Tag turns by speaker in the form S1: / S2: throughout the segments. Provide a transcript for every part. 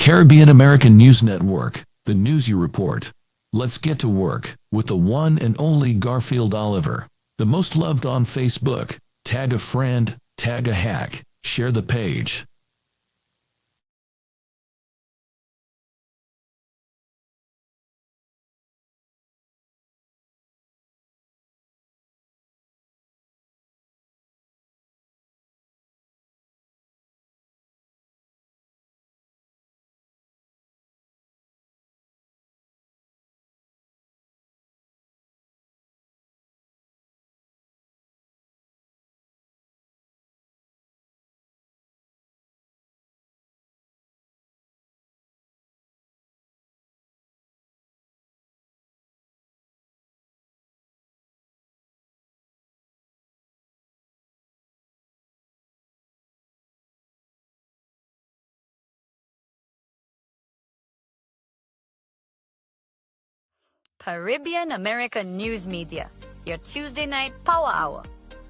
S1: Caribbean American News Network, the news you report. Let's get to work with the one and only Garfield Oliver, the most loved on Facebook. Tag a friend, tag a hack, share the page.
S2: Caribbean American News Media, your Tuesday night power hour.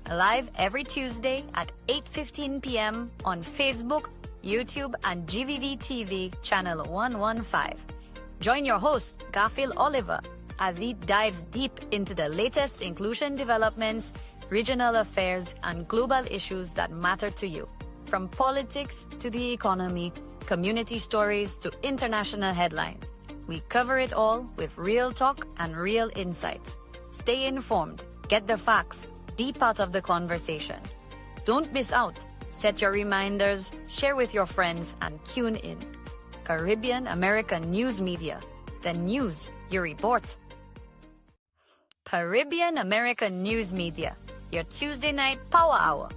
S2: Live every Tuesday at 8:15 p.m. on Facebook, YouTube, and GVV TV channel 115. Join your host, Garfield Oliver, as he dives deep into the latest inclusion developments, regional affairs, and global issues that matter to you. From politics to the economy, community stories to international headlines. We cover it all with real talk and real insights. Stay informed, get the facts, be part of the conversation. Don't miss out. Set your reminders, share with your friends, and tune in. Caribbean American News Media, the news you report. Caribbean American News Media, your Tuesday night power hour.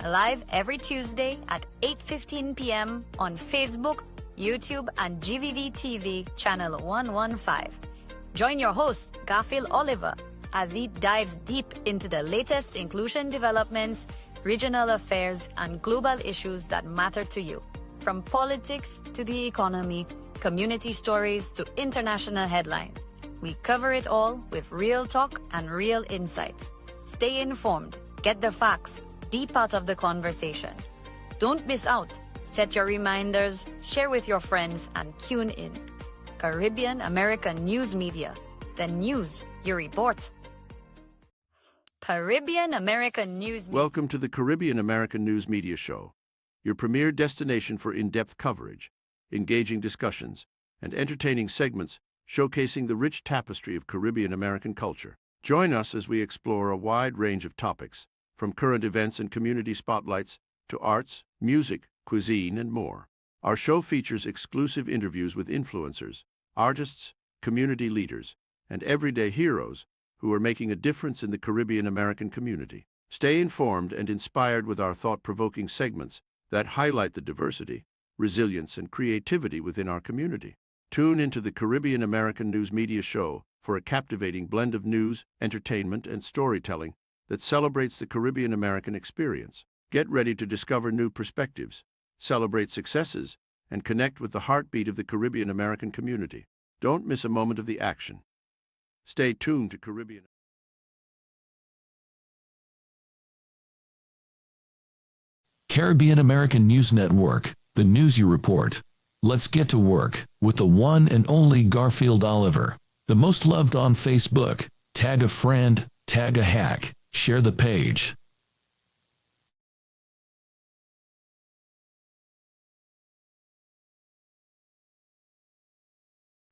S2: Live every Tuesday at 8:15 p.m. on Facebook, YouTube, and GVV TV channel 115. Join your host, Garfield Oliver, as he dives deep into the latest inclusion developments, regional affairs, and global issues that matter to you. From politics to the economy, community stories to international headlines. We cover it all with real talk and real insights. Stay informed, get the facts, be part of the conversation. Don't miss out. Set your reminders, share with your friends, and tune in. Caribbean American News Media, the news you report. Caribbean American News Media.
S3: Welcome to the Caribbean American News Media Show, your premier destination for in-depth coverage, engaging discussions, and entertaining segments showcasing the rich tapestry of Caribbean American culture. Join us as we explore a wide range of topics, from current events and community spotlights to arts, music, cuisine, and more. Our show features exclusive interviews with influencers, artists, community leaders, and everyday heroes who are making a difference in the Caribbean American community. Stay informed and inspired with our thought-provoking segments that highlight the diversity, resilience, and creativity within our community. Tune into the Caribbean American News Media Show for a captivating blend of news, entertainment, and storytelling that celebrates the Caribbean American experience. Get ready to discover new perspectives, celebrate successes, and connect with the heartbeat of the Caribbean American community. Don't miss a moment of the action. Stay tuned to Caribbean.
S1: Caribbean American News Network, the news you report. Let's get to work with the one and only Garfield Oliver, the most loved on Facebook. Tag a friend, tag a hack, share the page.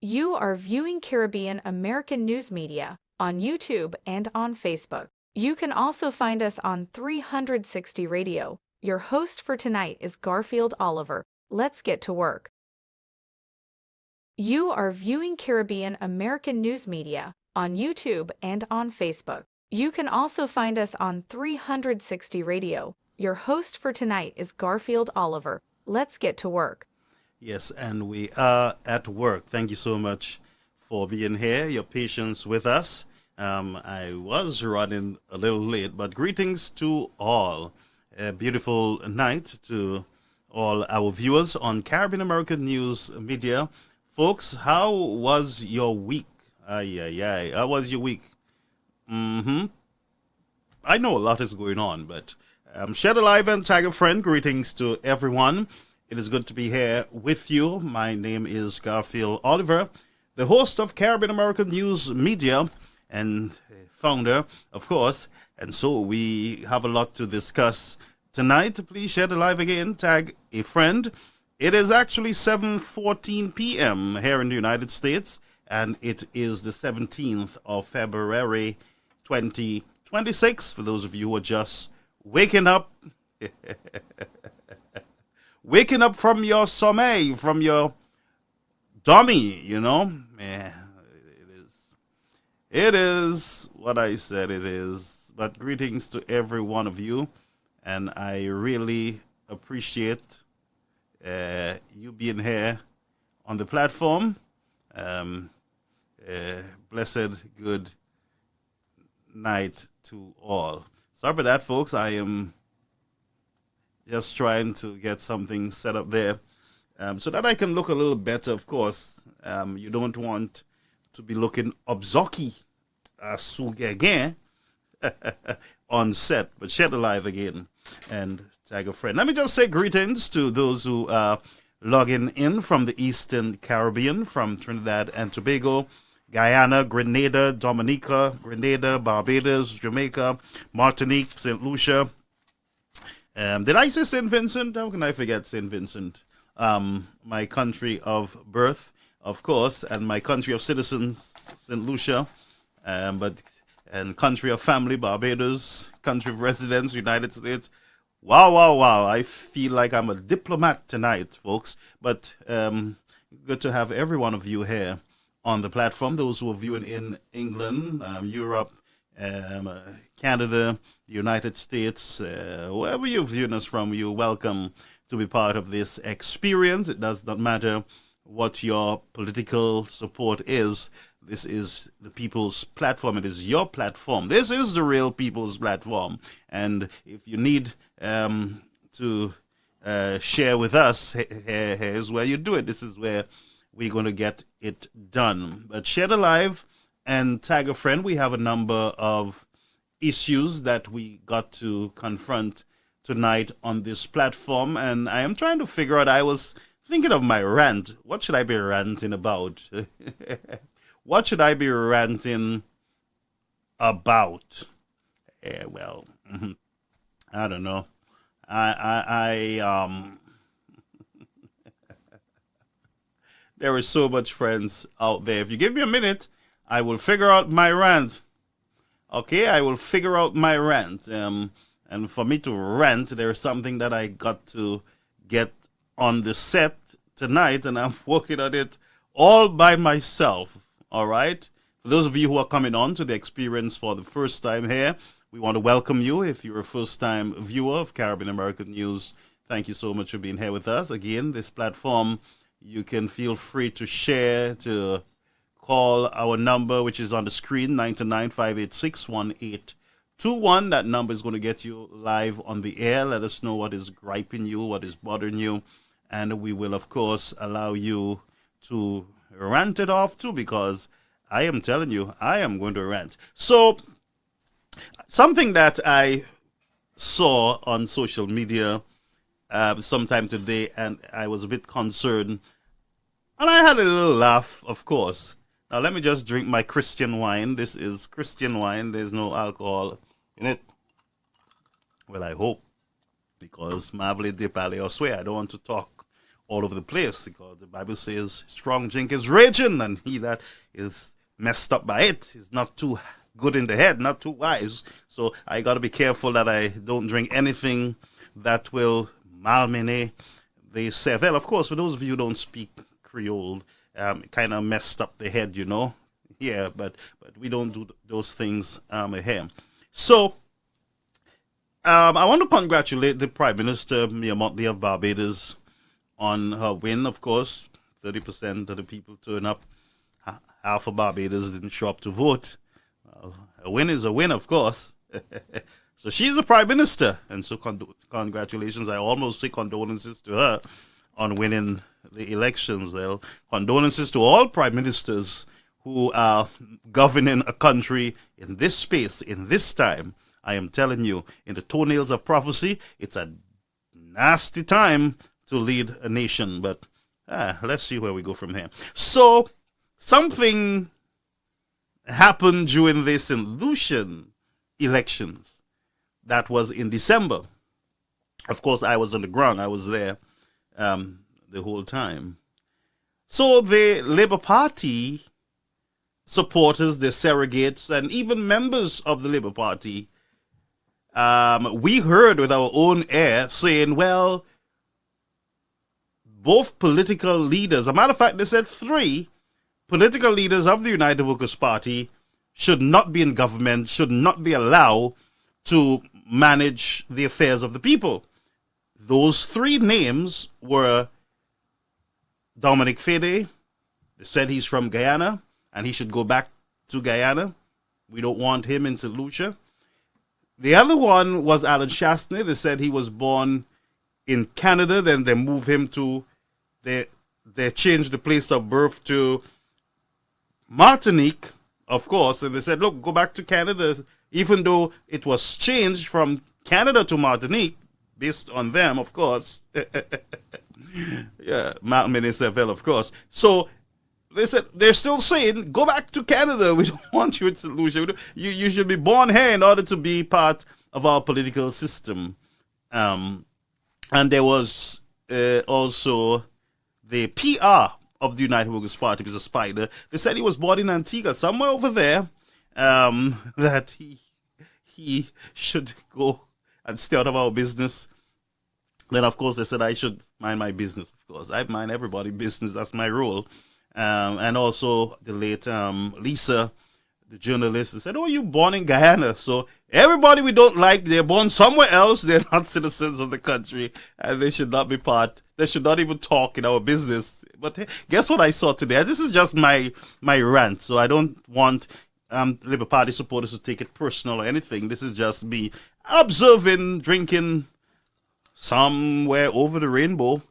S4: You are viewing Caribbean American News Media on YouTube and on Facebook. You can also find us on 360 Radio. Your host for tonight is Garfield Oliver. Let's get to work. You are viewing Caribbean American News Media on YouTube and on Facebook. You can also find us on 360 Radio. Your host for tonight is Garfield Oliver. Let's get to work.
S5: Yes, and we are at work. Thank you so much for being here, your patience with us. I was running a little late, but greetings to all. A beautiful night to all our viewers on Caribbean American News Media. Folks, how was your week? How was your week? I know a lot is going on, but share the live and tag a friend. Greetings to everyone. It is good to be here with you. My name is Garfield Oliver, the host of Caribbean American News Media and founder, of course. And so we have a lot to discuss tonight. Please share the live again. Tag a friend. It is actually 7:14 p.m. here in the United States, and it is the 17th of February, 2026. For those of you who are just waking up, waking up from your sommeil, from your dummy, you know. Yeah, it is what I said it is. But greetings to every one of you, and I really appreciate you being here on the platform. Blessed good night to all. Sorry about that, folks. I am just trying to get something set up there so that I can look a little better, of course. You don't want to be looking obzoki again on set, but share the live again and tag a friend. Let me just say greetings to those who are logging in from the Eastern Caribbean, from Trinidad and Tobago, Guyana, Grenada, Dominica, Grenada, Barbados, Jamaica, Martinique, St. Lucia. Did I say St. Vincent? How can I forget St. Vincent? My country of birth, of course, and my country of citizens, St. Lucia, and country of family, Barbados, country of residence, United States. Wow. I feel like I'm a diplomat tonight, folks. But good to have every one of you here on the platform. Those who are viewing in England, Europe, Canada, the United States, wherever you're viewing us from, you're welcome to be part of this experience. It does not matter what your political support is. This is the people's platform. It is your platform. This is the real people's platform. And if you need to share with us, here's where you do it. This is where we're going to get it done. But share the live and tag a friend. We have a number of issues that we got to confront tonight on this platform. And I am trying to figure out, I was thinking of my rant. What should I be ranting about? What should I be ranting about? Well, I don't know. There is so much friends out there. If you give me a minute, I will figure out my rant. Okay, I will figure out my rant. And for me to rant, there's something that I got to get on the set tonight, and I'm working on it all by myself. All right. For those of you who are coming on to the experience for the first time here, we want to welcome you. If you're a first-time viewer of Caribbean American News, thank you so much for being here with us. Again, this platform, you can feel free to share, to call our number, which is on the screen, 929-586-1821. That number is going to get you live on the air. Let us know what is griping you, what is bothering you, and we will, of course, allow you to rant it off too, because I am telling you, I am going to rant. So, something that I saw on social media sometime today, and I was a bit concerned, and I had a little laugh, of course. Now, let me just drink my Christian wine. This is Christian wine. There's no alcohol in it. Well, I hope, because Mavle de Paleo swear, I don't want to talk all over the place, because the Bible says strong drink is raging, and he that is messed up by it is not too good in the head, not too wise. So I got to be careful that I don't drink anything that will malmene the cervelle. Of course, for those of you who don't speak Creole, kind of messed up the head, you know. Yeah, but we don't do those things here. So I want to congratulate the Prime Minister, Mia Mottley of Barbados, on her win. Of course, 30% of the people turn up. Half of Barbados didn't show up to vote. A win is a win, of course. So she's a Prime Minister, and so congratulations. I almost say condolences to her on winning the elections. Well, condolences to all Prime Ministers who are governing a country in this space, in this time. I am telling you, in the toenails of prophecy, it's a nasty time to lead a nation. But let's see where we go from here. So something happened during the St. Lucian elections. That was in December. Of course, I was on the ground. I was there the whole time. So the Labour Party supporters, the surrogates, and even members of the Labour Party, we heard with our own ear saying, well, both political leaders, as a matter of fact, they said 3 political leaders of the United Workers' Party should not be in government, should not be allowed to manage the affairs of the people. Those 3 names were Dominic Fede. They said he's from Guyana and he should go back to Guyana. We don't want him in St. Lucia. The other one was Alan Shastney. They said he was born in Canada, then they moved him to, they changed the place of birth to Martinique, of course, and they said, look, go back to Canada, even though it was changed from Canada to Martinique, based on them, of course. Yeah, Martin Minister, of course. So they said, they're still saying, go back to Canada. We don't want you in St. Lucia. You should be born here in order to be part of our political system. And there was also the PR of the United Workers' Party, Mr. Spider. They said he was born in Antigua, somewhere over there, that he should go and stay out of our business. Then, of course, they said I should mind my business, of course. I mind everybody's business. That's my role. And also the late Lisa, the journalist, said, oh, you born in Guyana. So everybody we don't like, they're born somewhere else. They're not citizens of the country. And they should not be part. They should not even talk in our business. But hey, guess what I saw today? This is just my rant. So I don't want Labour Party supporters to take it personal or anything. This is just me observing, drinking somewhere over the rainbow.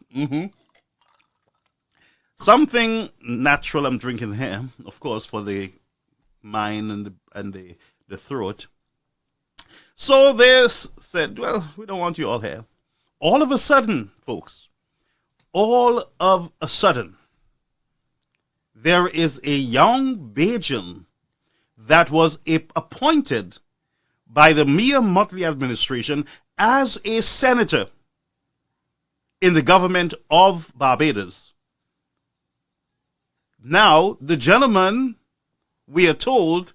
S5: Something natural I'm drinking here, of course, for the mind and the throat. So they said, well, we don't want you all here. All of a sudden, folks, all of a sudden, there is a young Bajan that was appointed by the Mia Mottley administration as a senator in the government of Barbados. Now, the gentleman, we are told,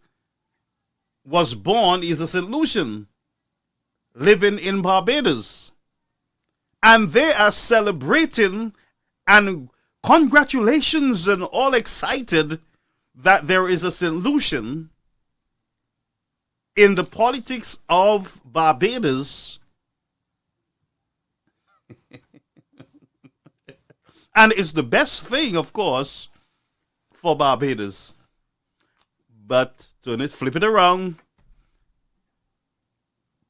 S5: was born, is a St. Lucian, living in Barbados. And they are celebrating and congratulations and all excited that there is a St. Lucian in the politics of Barbados. And it's the best thing, of course, for Barbados. But flip it around.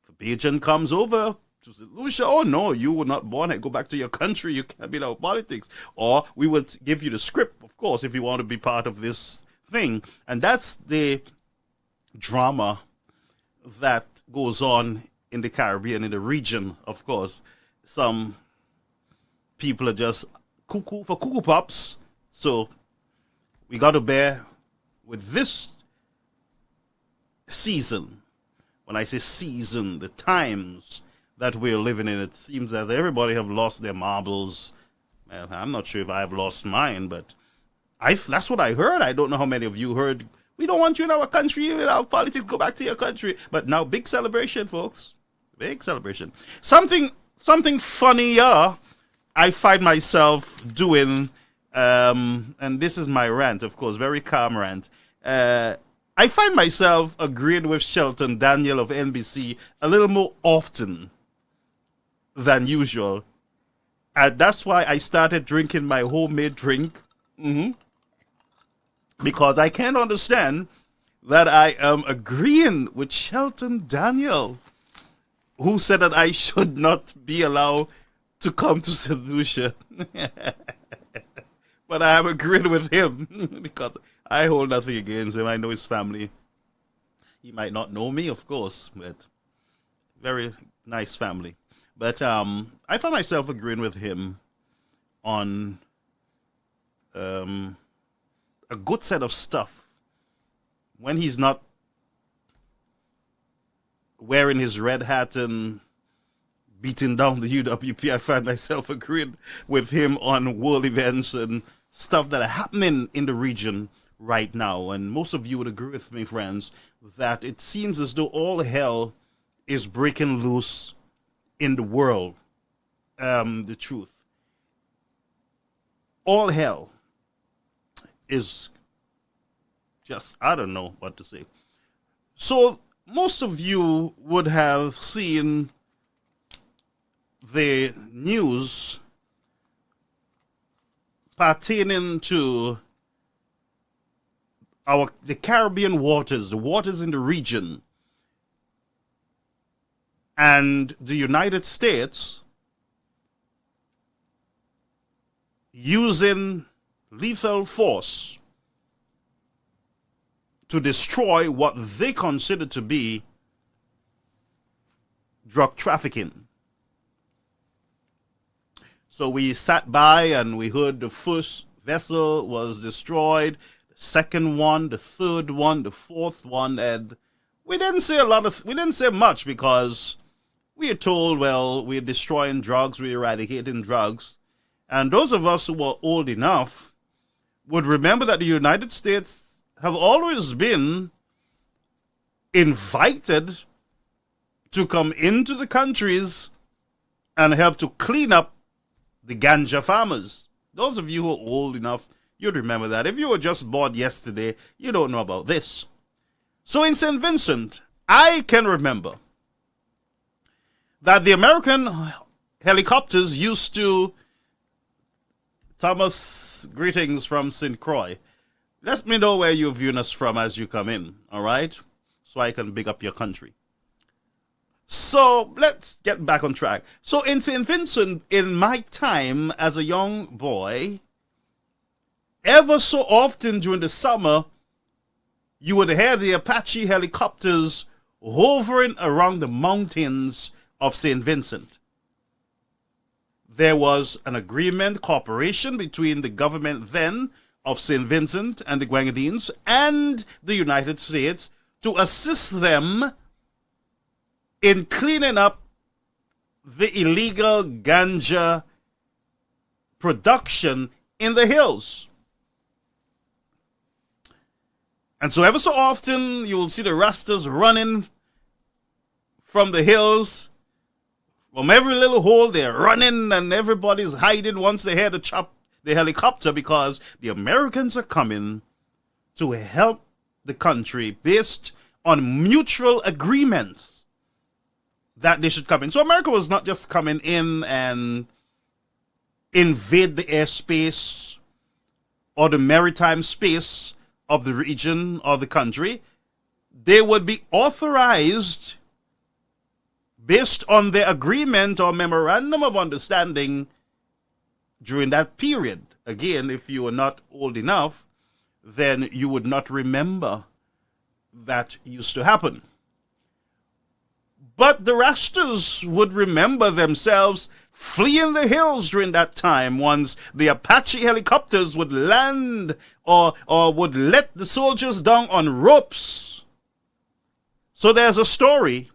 S5: The Bajan comes over to St. Lucia. Oh no, you were not born here. Go back to your country. You can't be in our politics. Or we will give you the script, of course, if you want to be part of this thing. And that's the drama that goes on in the Caribbean, in the region, of course. Some people are just cuckoo for cuckoo pops. So we got to bear with this season. When I say season, the times that we're living in, it seems that everybody have lost their marbles. Well, I'm not sure if I have lost mine, but that's what I heard. I don't know how many of you heard, we don't want you in our country, in our politics, go back to your country. But now, big celebration, folks. Big celebration. Something funnier I find myself doing, and this is my rant, of course, very calm rant. I find myself agreeing with Shelton Daniel of NBC a little more often than usual. And that's why I started drinking my homemade drink. Because I can't understand that I am agreeing with Shelton Daniel, who said that I should not be allowed to come to St. Lucia. But I am agreeing with him because I hold nothing against him. I know his family. He might not know me, of course, but very nice family. But I find myself agreeing with him on a good set of stuff when he's not wearing his red hat and beating down the UWP. I find myself agreeing with him on world events and stuff that are happening in the region right now. And most of you would agree with me, friends, that it seems as though all hell is breaking loose in the world. The truth. All hell is just, I don't know what to say. So most of you would have seen the news pertaining to the Caribbean waters, the waters in the region, and the United States using lethal force to destroy what they consider to be drug trafficking. So we sat by and we heard the first vessel was destroyed, the second one, the third one, the fourth one, and we didn't say much because we are told, well, we're destroying drugs, we're eradicating drugs. And those of us who were old enough would remember that the United States have always been invited to come into the countries and help to clean up the ganja farmers. Those of you who are old enough, you'd remember that. If you were just born yesterday, you don't know about this. So in St. Vincent, I can remember that the American helicopters used to, Thomas, greetings from St. Croix. Let me know where you're viewing us from as you come in, all right? So I can big up your country. So let's get back on track. So in St. Vincent, in my time as a young boy, ever so often during the summer, you would hear the Apache helicopters hovering around the mountains of St. Vincent. There was an agreement, cooperation between the government then of St. Vincent and the Grenadines and the United States to assist them in cleaning up the illegal ganja production in the hills. And so ever so often you will see the Rastas running from the hills. From every little hole they're running and everybody's hiding once they hear the helicopter, because the Americans are coming to help the country based on mutual agreements that they should come in. So America was not just coming in and invade the airspace or the maritime space of the region or the country. They would be authorized based on their agreement or memorandum of understanding during that period. Again, if you are not old enough, then you would not remember that used to happen. But the Rastas would remember themselves fleeing the hills during that time once the Apache helicopters would land or would let the soldiers down on ropes. So there's a story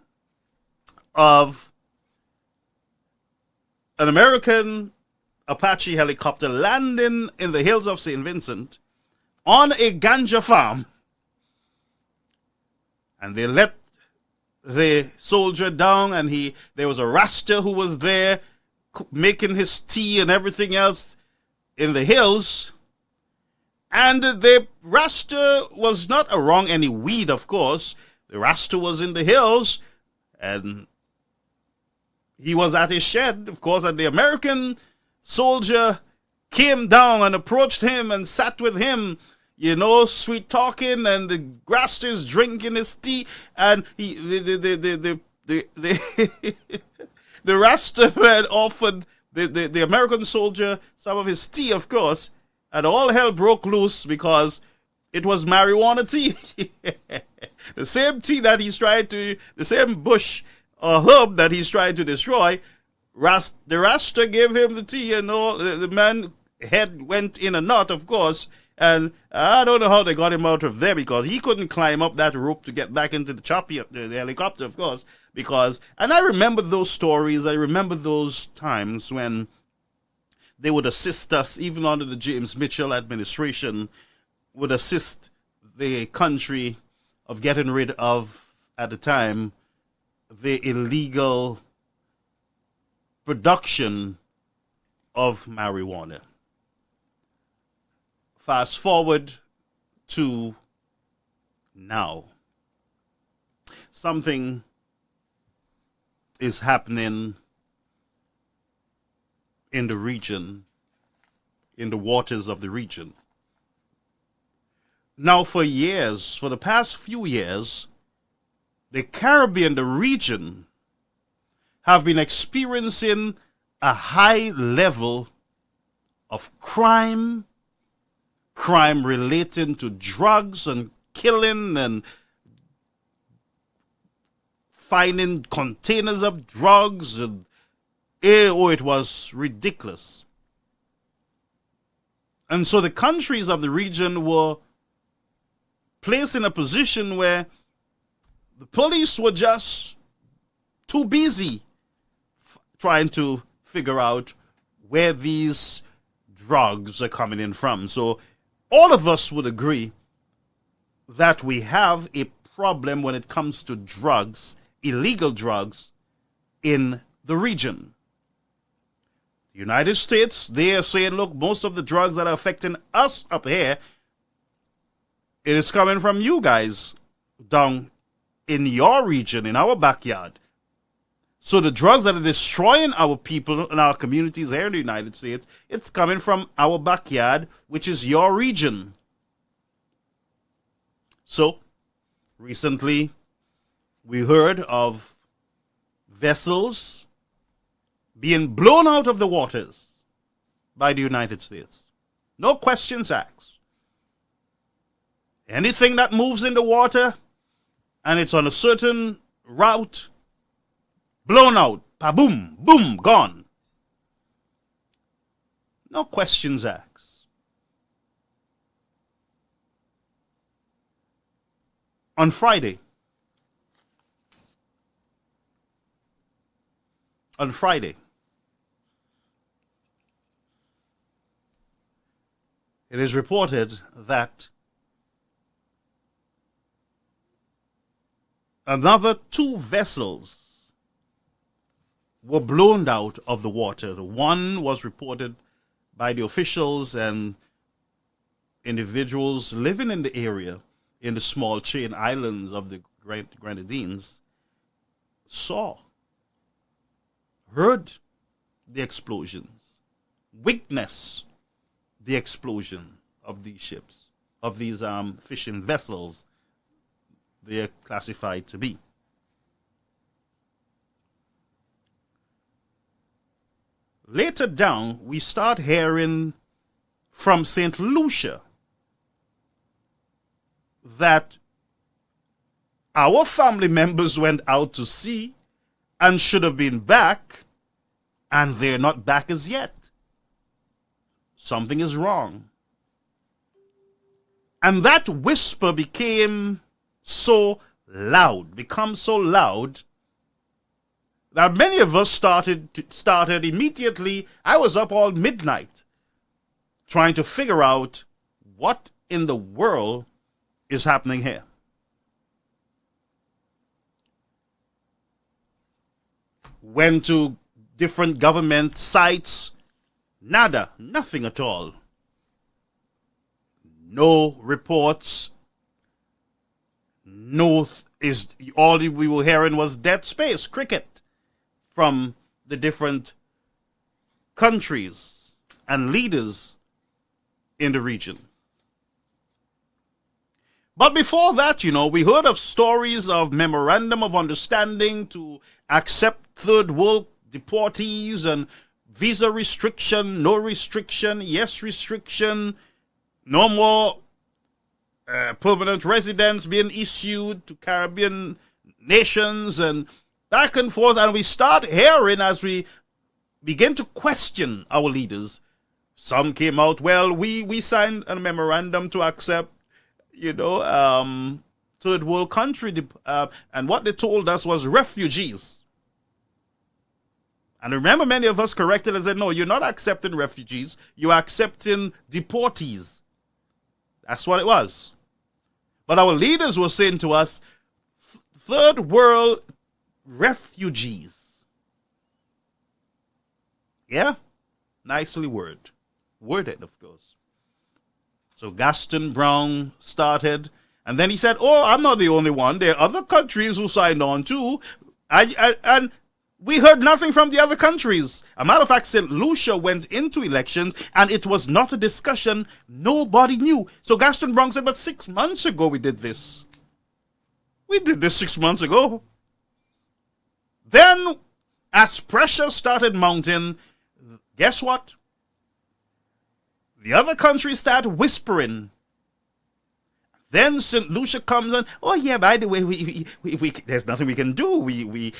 S5: of an American Apache helicopter landing in the hills of St. Vincent on a ganja farm. And they let the soldier down, and there was a Rasta who was there making his tea and everything else in the hills. And the Rasta was not around any weed, of course. The Rasta was in the hills, and he was at his shed, of course, and the American soldier came down and approached him and sat with him, sweet talking, and the Rasta is drinking his tea, and the Rasta had offered the American soldier some of his tea, of course, and all hell broke loose because it was marijuana tea. The same tea that the same bush or herb that he's trying to destroy The Rasta gave him the tea, and all. The man head went in a knot, of course, and I don't know how they got him out of there, because he couldn't climb up that rope to get back into the helicopter, of course, and I remember those stories. I remember those times when they would assist us, even under the James Mitchell administration, would assist the country of getting rid of, at the time, the illegal production of marijuana. Fast forward to now. Something is happening in the region, in the waters of the region. Now, for the past few years, the Caribbean, the region, have been experiencing a high level of crime relating to drugs and killing and finding containers of drugs. And it was ridiculous. And so the countries of the region were placed in a position where the police were just too busy trying to figure out where these drugs are coming in from. So all of us would agree that we have a problem when it comes to drugs, illegal drugs, in the region. The United States, they are saying, look, most of the drugs that are affecting us up here, it is coming from you guys down in your region, in our backyard. So the drugs that are destroying our people and our communities here in the United States, it's coming from our backyard, which is your region. So, recently, we heard of vessels being blown out of the waters by the United States. No questions asked. Anything that moves in the water and it's on a certain route, blown out, pa-boom, boom, gone. No questions asked. On Friday, it is reported that another 2 vessels were blown out of the water. The one was reported by the officials and individuals living in the area, in the small chain islands of the Grenadines, heard the explosions, witnessed the explosion of these ships, of these fishing vessels they are classified to be. Later down, we start hearing from St. Lucia that our family members went out to sea and should have been back, and they're not back as yet. Something is wrong. And that whisper became so loud, that many of us started immediately. I was up all midnight trying to figure out what in the world is happening here. Went to different government sites, nothing at all. No reports. All we were hearing was dead space, cricket, from the different countries and leaders in the region. But before that, we heard of stories of memorandum of understanding to accept third world deportees and visa restriction, no restriction, yes restriction, no more permanent residence being issued to Caribbean nations, and back and forth. And we start hearing, as we begin to question our leaders. Some came out, well, we signed a memorandum to accept, third world country, and what they told us was refugees. And remember, many of us corrected and said, no, you're not accepting refugees, you're accepting deportees. That's what it was. But our leaders were saying to us, third world refugees. Yeah? Nicely worded, of course. So Gaston Brown started, and then he said, oh, I'm not the only one. There are other countries who signed on too. And we heard nothing from the other countries. A matter of fact, St. Lucia went into elections, and it was not a discussion. Nobody knew. So Gaston Brown said, but 6 months ago we did this. We did this 6 months ago. Then, as pressure started mounting, guess what? The other countries start whispering. Then St. Lucia comes and, oh yeah, by the way, we there's nothing we can do. We're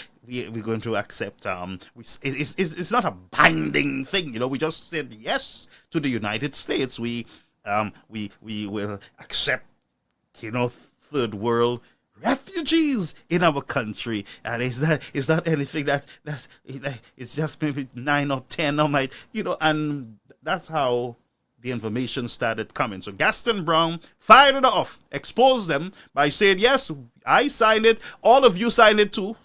S5: going to accept. It's not a binding thing, We just said yes to the United States. We will accept, third world refugees in our country, and is that anything that's it's just maybe 9 or 10 or might, and that's how the information started coming. So Gaston Brown fired it off, exposed them by saying, yes, I signed it, all of you signed it too.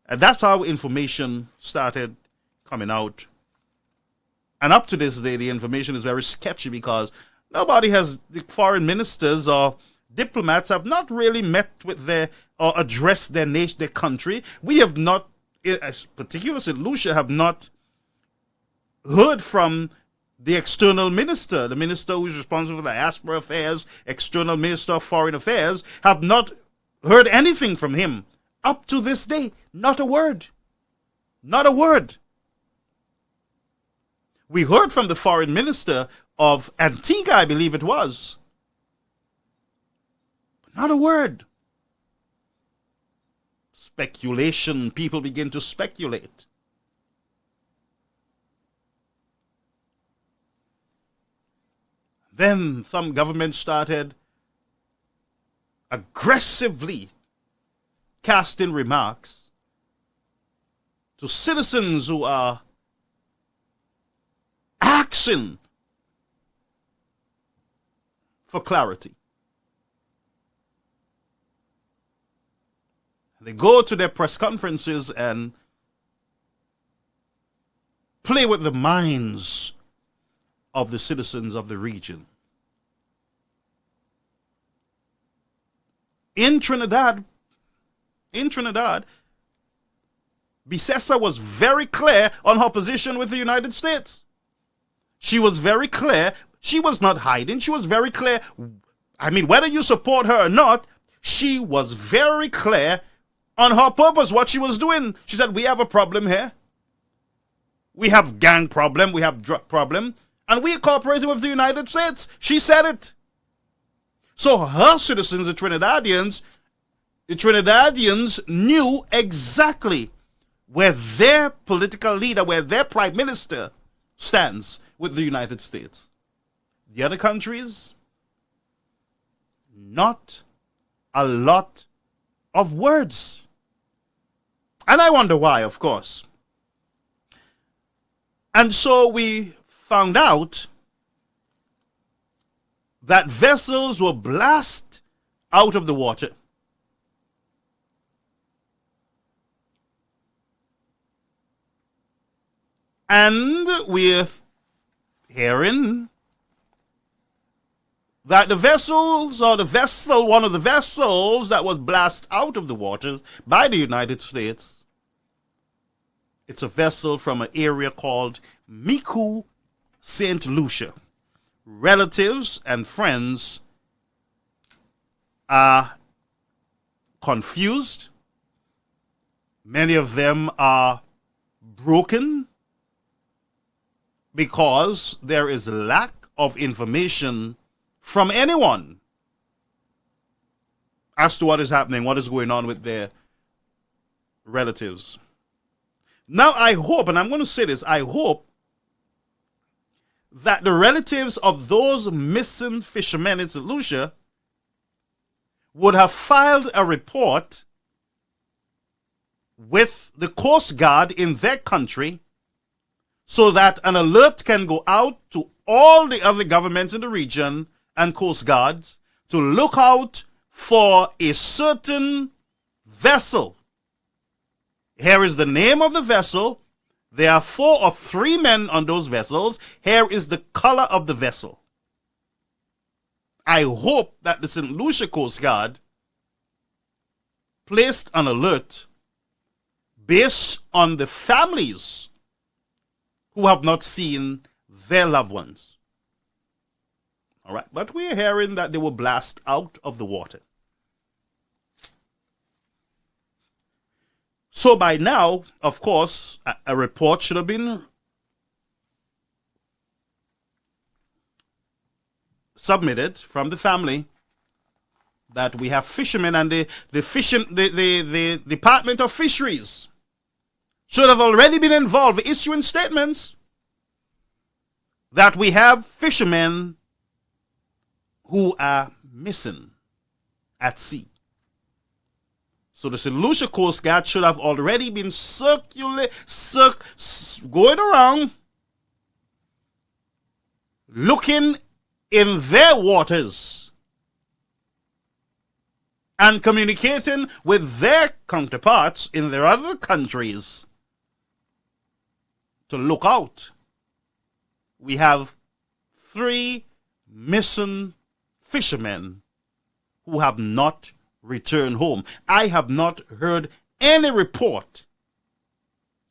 S5: And that's how information started coming out. And up to this day, the information is very sketchy because the foreign ministers or diplomats have not really met with or addressed their nation, their country. We have not, particularly St. Lucia, have not heard from the external minister, the minister who is responsible for the diaspora affairs, external minister of foreign affairs, have not heard anything from him. Up to this day, not a word. Not a word. We heard from the foreign minister of Antigua, I believe it was. But not a word. Speculation. People begin to speculate. Then some governments started aggressively casting remarks to citizens who are asking for clarity. They go to their press conferences and play with the minds of the citizens of the region. In Trinidad, Bisesa was very clear on her position with the United States. She was very clear. She was not hiding. She was very clear. I mean, whether you support her or not, she was very clear on her purpose, what she was doing. She said, we have a problem here. We have gang problem. We have drug problem. And we are cooperating with the United States. She said it. So her citizens, the Trinidadians knew exactly where their political leader, where their prime minister stands with the United States. The other countries, not a lot of words. And I wonder why, of course. And so we found out that vessels were blasted out of the water. And we're hearing that one of the vessels that was blasted out of the waters by the United States, it's a vessel from an area called Micoud, St. Lucia. Relatives and friends are confused. Many of them are broken because there is lack of information from anyone as to what is happening, what is going on with their relatives. Now I hope, and I'm going to say this, I hope that the relatives of those missing fishermen in St. Lucia would have filed a report with the Coast Guard in their country so that an alert can go out to all the other governments in the region and Coast Guards to look out for a certain vessel. Here is the name of the vessel. There are 4 or 3 men on those vessels. Here is the color of the vessel. I hope that the St. Lucia Coast Guard placed an alert based on the families who have not seen their loved ones. All right, but we're hearing that they were blasted out of the water. So by now, of course, a report should have been submitted from the family that we have fishermen, and the Department of Fisheries should have already been involved issuing statements that we have fishermen who are missing at sea. So the St. Lucia Coast Guard should have already been going around looking in their waters and communicating with their counterparts in their other countries to look out. We have 3 missing fishermen who have not returned home. I have not heard any report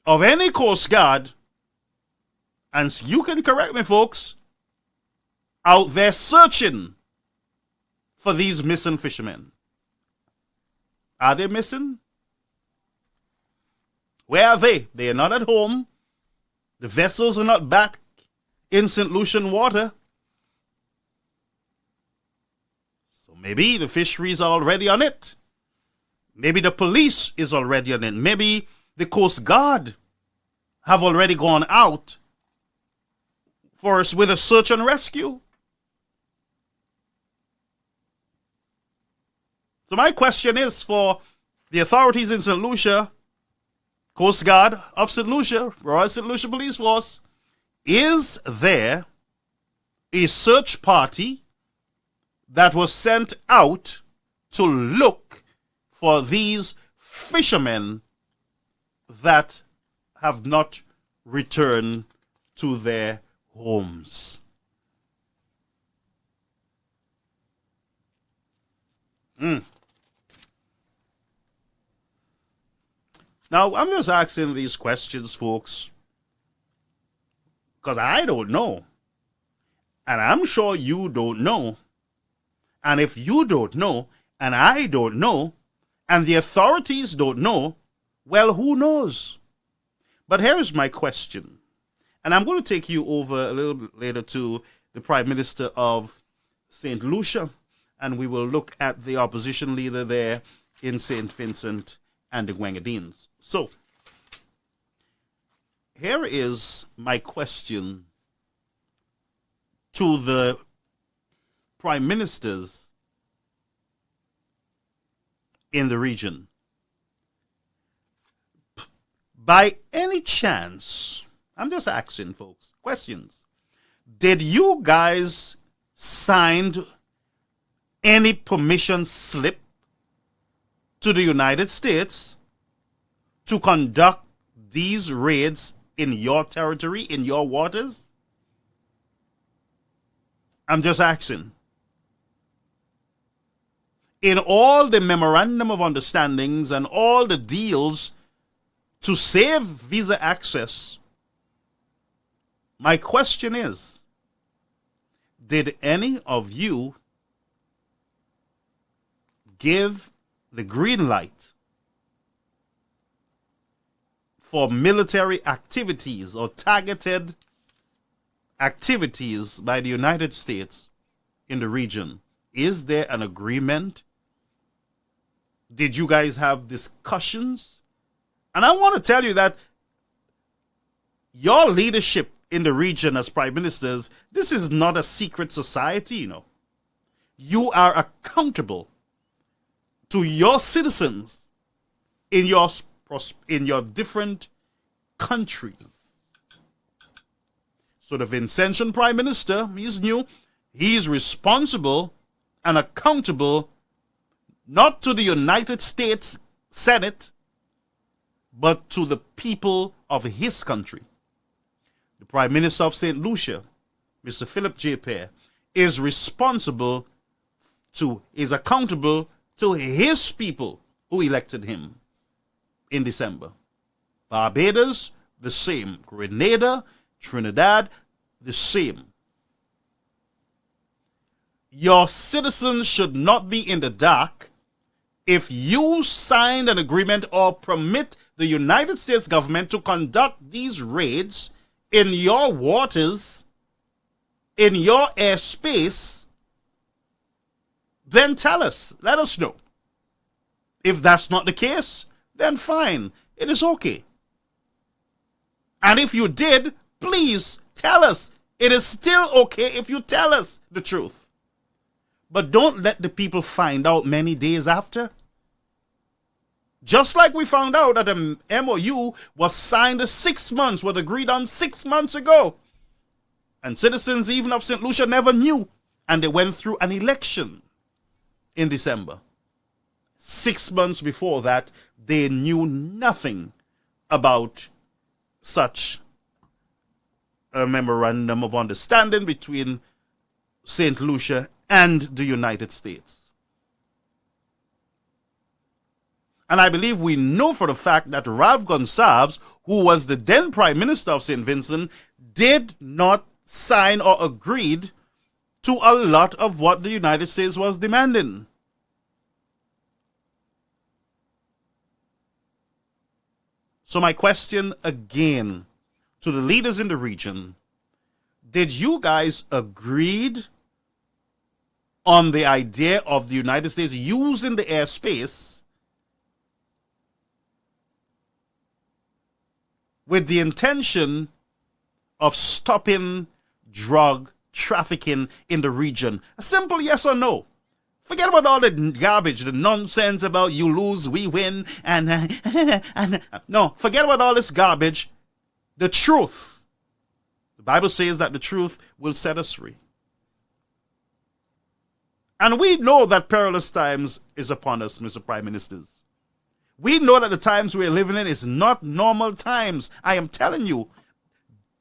S5: of any Coast Guard, and you can correct me, folks, out there searching for these missing fishermen. Are they missing? Where are they? They are not at home. The vessels are not back in St. Lucian water. So maybe the fisheries are already on it. Maybe the police is already on it. Maybe the Coast Guard have already gone out for us with a search and rescue. So my question is for the authorities in St. Lucia, Coast Guard of St. Lucia, Royal St. Lucia Police Force, is there a search party that was sent out to look for these fishermen that have not returned to their homes? Now, I'm just asking these questions, folks, because I don't know. And I'm sure you don't know. And if you don't know, and I don't know, and the authorities don't know, well, who knows? But here is my question. And I'm going to take you over a little bit later to the Prime Minister of St. Lucia, and we will look at the opposition leader there in St. Vincent and the Grenadines. So, here is my question to the prime ministers in the region. By any chance, I'm just asking folks questions, did you guys sign any permission slip to the United States to conduct these raids in your territory, in your waters? I'm just asking. In all the memorandum of understandings and all the deals to save visa access, my question is, did any of you give the green light for military activities or targeted activities by the United States in the region? Is there an agreement? Did you guys have discussions? And I want to tell you that your leadership in the region as prime ministers, this is not a secret society, you know. You are accountable to your citizens in your different countries. So the Vincentian prime minister, he's new. He's responsible and accountable not to the United States Senate, but to the people of his country. The Prime Minister of St. Lucia, Mr. Philip J. Pear, is accountable to his people who elected him in December. Barbados, the same. Grenada, Trinidad, the same. Your citizens should not be in the dark if you signed an agreement or permit the United States government to conduct these raids in your waters, in your airspace. Then tell us, let us know. If that's not the case, then fine, it is okay. And if you did, please tell us. It is still okay if you tell us the truth. But don't let the people find out many days after. Just like we found out that the MOU was signed 6 months, was agreed on 6 months ago. And citizens even of St. Lucia never knew. And they went through an election in December. 6 months before that, they knew nothing about such a memorandum of understanding between St. Lucia and the United States. And I believe we know for the fact that Ralph Gonsalves, who was the then Prime Minister of St. Vincent, did not sign or agreed to a lot of what the United States was demanding. So my question again to the leaders in the region, did you guys agree on the idea of the United States using the airspace with the intention of stopping drug trafficking in the region? A simple yes or no. Forget about all the garbage, the nonsense about you lose, we win, and no, forget about all this garbage. The truth. The Bible says that the truth will set us free. And we know that perilous times is upon us, Mr. Prime Ministers. We know that the times we're living in is not normal times. I am telling you,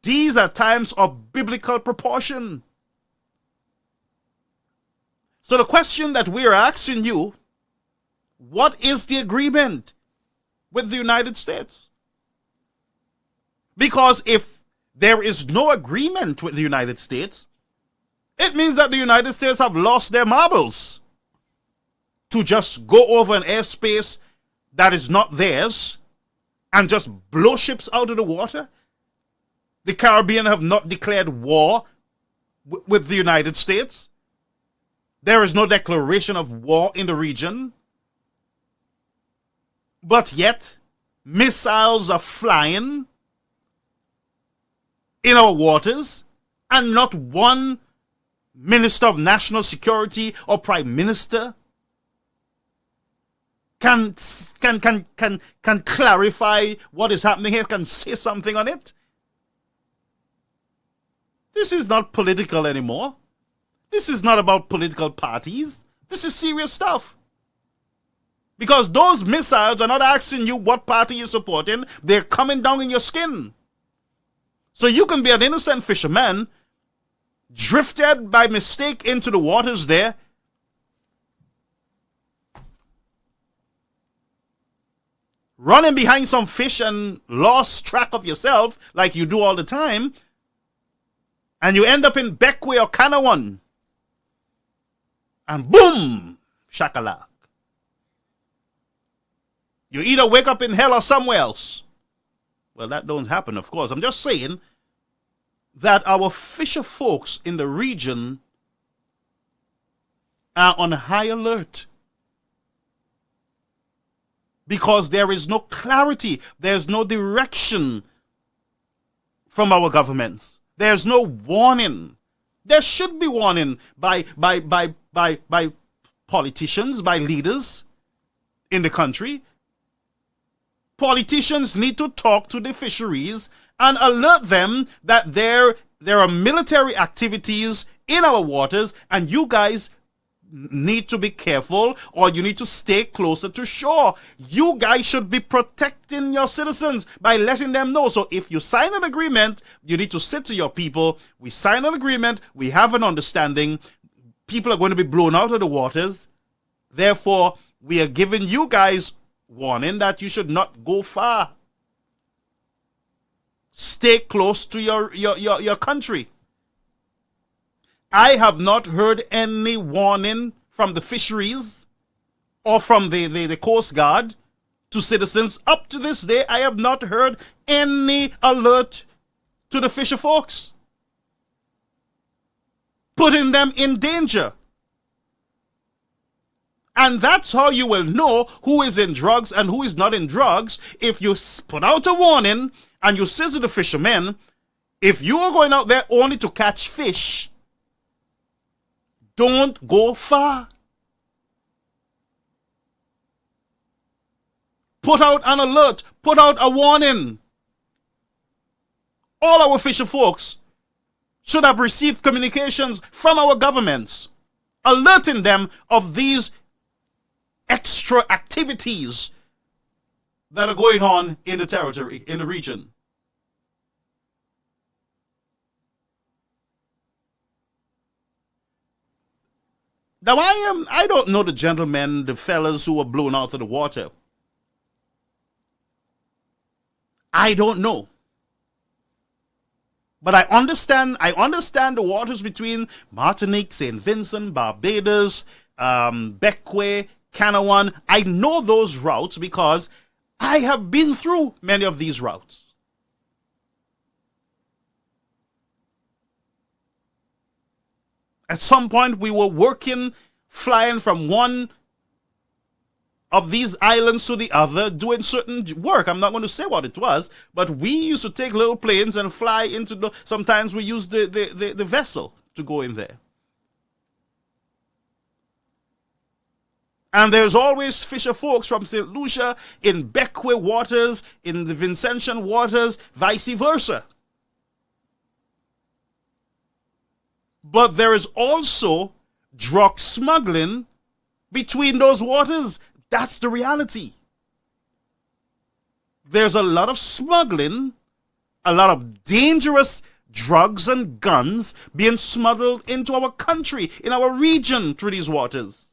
S5: these are times of biblical proportion. So the question that we are asking you, what is the agreement with the United States? Because if there is no agreement with the United States, it means that the United States have lost their marbles to just go over an airspace that is not theirs and just blow ships out of the water. The Caribbean have not declared war with the United States. There is no declaration of war in the region. But yet, missiles are flying in our waters, and not one Minister of National Security or Prime Minister can clarify what is happening here, can say something on it. This is not political anymore. This is not about political parties. This is serious stuff. Because those missiles are not asking you what party you're supporting. They're coming down in your skin. So you can be an innocent fisherman, drifted by mistake into the waters there, running behind some fish and lost track of yourself like you do all the time, and you end up in Beckway or Canawan, and boom, shakalak. You either wake up in hell or somewhere else. Well, that don't happen, of course. I'm just saying that our fisher folks in the region are on high alert. Because there is no clarity, there's no direction from our governments. There's no warning. There should be warning by politicians, by leaders in the country. Politicians need to talk to the fisheries and alert them that there are military activities in our waters, and you guys need to be careful, or you need to stay closer to shore. You guys should be protecting your citizens by letting them know. So if you sign an agreement, you need to sit to your people. We sign an agreement. We have an understanding. People are going to be blown out of the waters. Therefore, we are giving you guys warning that you should not go far. Stay close to your country. I have not heard any warning from the fisheries or from the Coast Guard to citizens. Up to this day, I have not heard any alert to the fisher folks, putting them in danger. And that's how you will know who is in drugs and who is not in drugs. If you put out a warning and you say to the fishermen, if you are going out there only to catch fish, don't go far. Put out an alert. Put out a warning. All our fisher folks should have received communications from our governments alerting them of these extra activities that are going on in the territory, in the region. Now, I don't know the gentlemen, the fellas who were blown out of the water. I don't know. But I understand the waters between Martinique, St. Vincent, Barbados, Bequia, Canawan. I know those routes because I have been through many of these routes. At some point, we were flying from one of these islands to the other, doing certain work. I'm not going to say what it was, but we used to take little planes and fly into sometimes we used the vessel to go in there. And there's always fisher folks from St. Lucia in Bequia waters, in the Vincentian waters, vice versa. But there is also drug smuggling between those waters. That's the reality. There's a lot of smuggling, a lot of dangerous drugs and guns being smuggled into our country, in our region through these waters.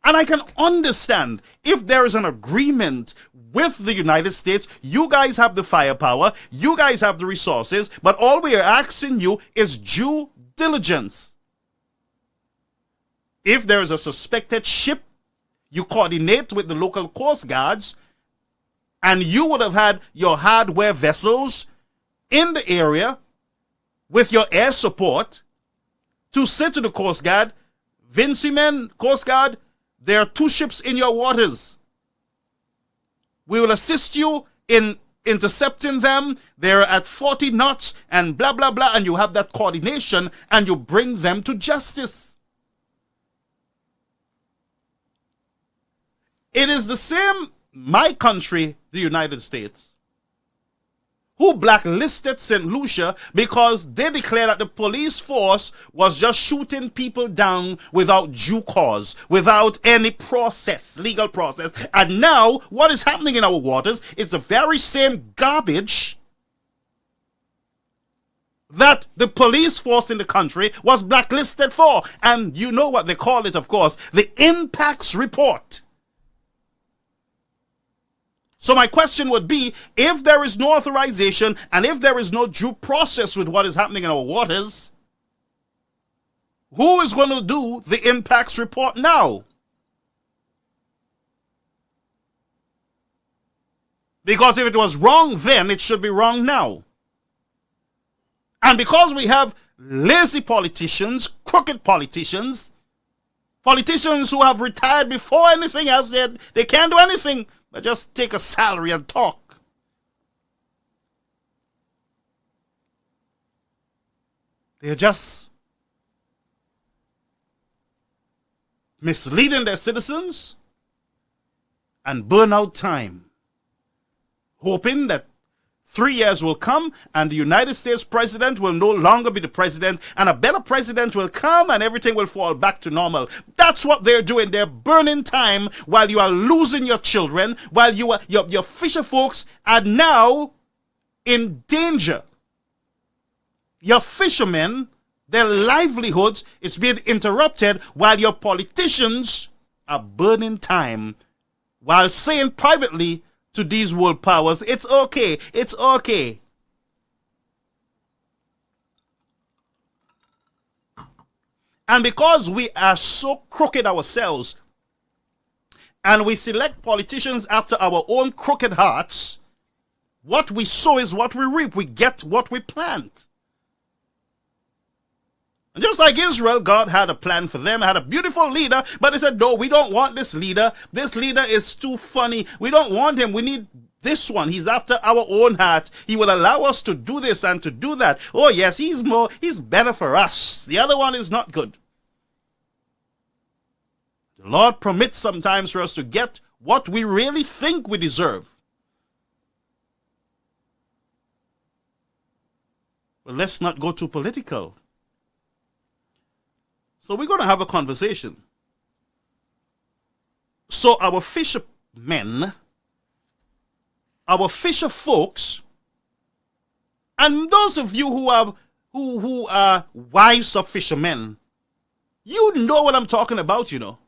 S5: And I can understand if there is an agreement with the United States, you guys have the firepower, you guys have the resources, but all we are asking you is due diligence. If there is a suspected ship, you coordinate with the local coast guards, and you would have had your hardware vessels in the area with your air support to say to the Coast Guard, Vinci men, Coast Guard, there are 2 ships in your waters. We will assist you in intercepting them. They're at 40 knots and blah, blah, blah. And you have that coordination and you bring them to justice. It is the same, my country, the United States, who blacklisted St. Lucia because they declared that the police force was just shooting people down without due cause, without any process, legal process. And now, what is happening in our waters is the very same garbage that the police force in the country was blacklisted for. And you know what they call it, of course, the impacts report. So my question would be, if there is no authorization and if there is no due process with what is happening in our waters, who is going to do the impacts report now? Because if it was wrong then, it should be wrong now. And because we have lazy politicians, crooked politicians, politicians who have retired before anything else, they can't do anything but just take a salary and talk. They're just misleading their citizens and burn out time, hoping that 3 years will come and the United States president will no longer be the president and a better president will come and everything will fall back to normal. That's what they're doing. They're burning time while you are losing your children, while your fisher folks are now in danger. Your fishermen, their livelihoods is being interrupted while your politicians are burning time while saying privately to these world powers, it's okay, it's okay. And because we are so crooked ourselves and we select politicians after our own crooked hearts, what we sow is what we reap. We get what we plant. And just like Israel, God had a plan for them, had a beautiful leader, but they said, no, we don't want this leader. This leader is too funny. We don't want him. We need this one. He's after our own heart. He will allow us to do this and to do that. Oh, yes, he's better for us. The other one is not good. The Lord permits sometimes for us to get what we really think we deserve. But let's not go too political. So we're going to have a conversation. So our fishermen, our fisher folks, and those of you who are wives of fishermen, you know what I'm talking about, you know.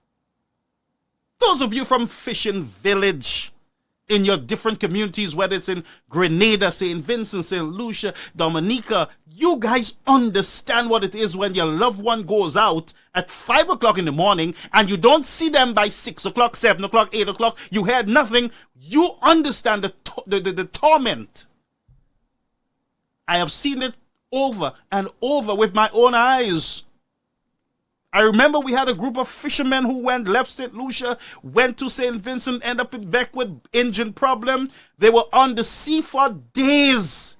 S5: Those of you from fishing village in your different communities, whether it's in Grenada, St. Vincent, St. Lucia, Dominica, you guys understand what it is when your loved one goes out at 5 o'clock in the morning and you don't see them by 6 o'clock, 7 o'clock, 8 o'clock. You heard nothing. You understand the torment. I have seen it over and over with my own eyes. I remember we had a group of fishermen who left St. Lucia, went to St. Vincent, ended up in Beck with engine problem. They were on the sea for days.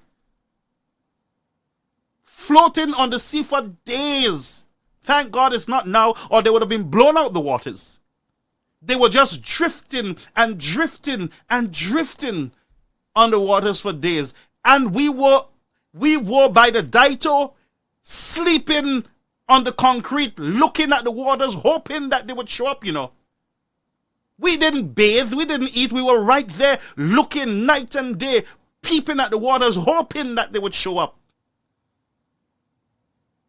S5: Floating on the sea for days. Thank God it's not now, or they would have been blown out the waters. They were just drifting and drifting and drifting on the waters for days. And we were by the Daito, sleeping on the concrete, looking at the waters, hoping that they would show up, you know. We didn't bathe, we didn't eat, we were right there looking night and day, peeping at the waters, hoping that they would show up.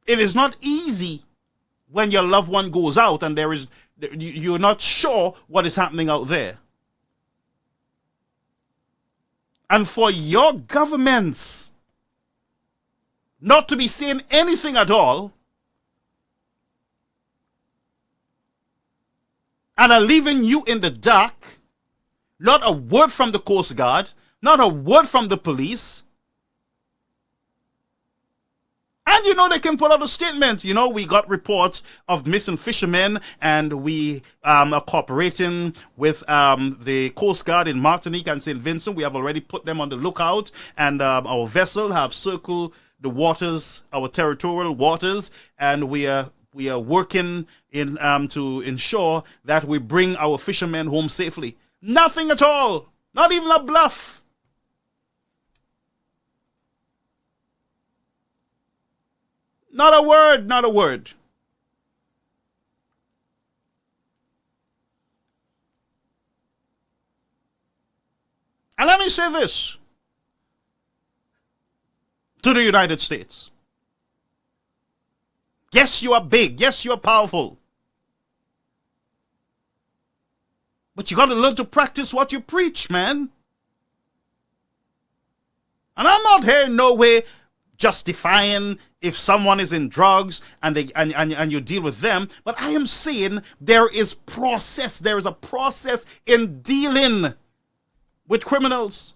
S5: It is not easy when your loved one goes out and you're not sure what is happening out there. And for your governments not to be saying anything at all, and are leaving you in the dark, not a word from the Coast Guard, not a word from the police. And you know, they can put out a statement. You know, we got reports of missing fishermen and we are cooperating with the Coast Guard in Martinique and St. Vincent. We have already put them on the lookout, and our vessel have circled the waters, our territorial waters, and we are working in to ensure that we bring our fishermen home safely. Nothing at all. Not even a bluff. Not a word, not a word. And let me say this to the United States. Yes, you are big. Yes, you are powerful. But you got to learn to practice what you preach, man. And I'm not here in no way justifying if someone is in drugs and you deal with them, but I am saying there is process. There is a process in dealing with criminals.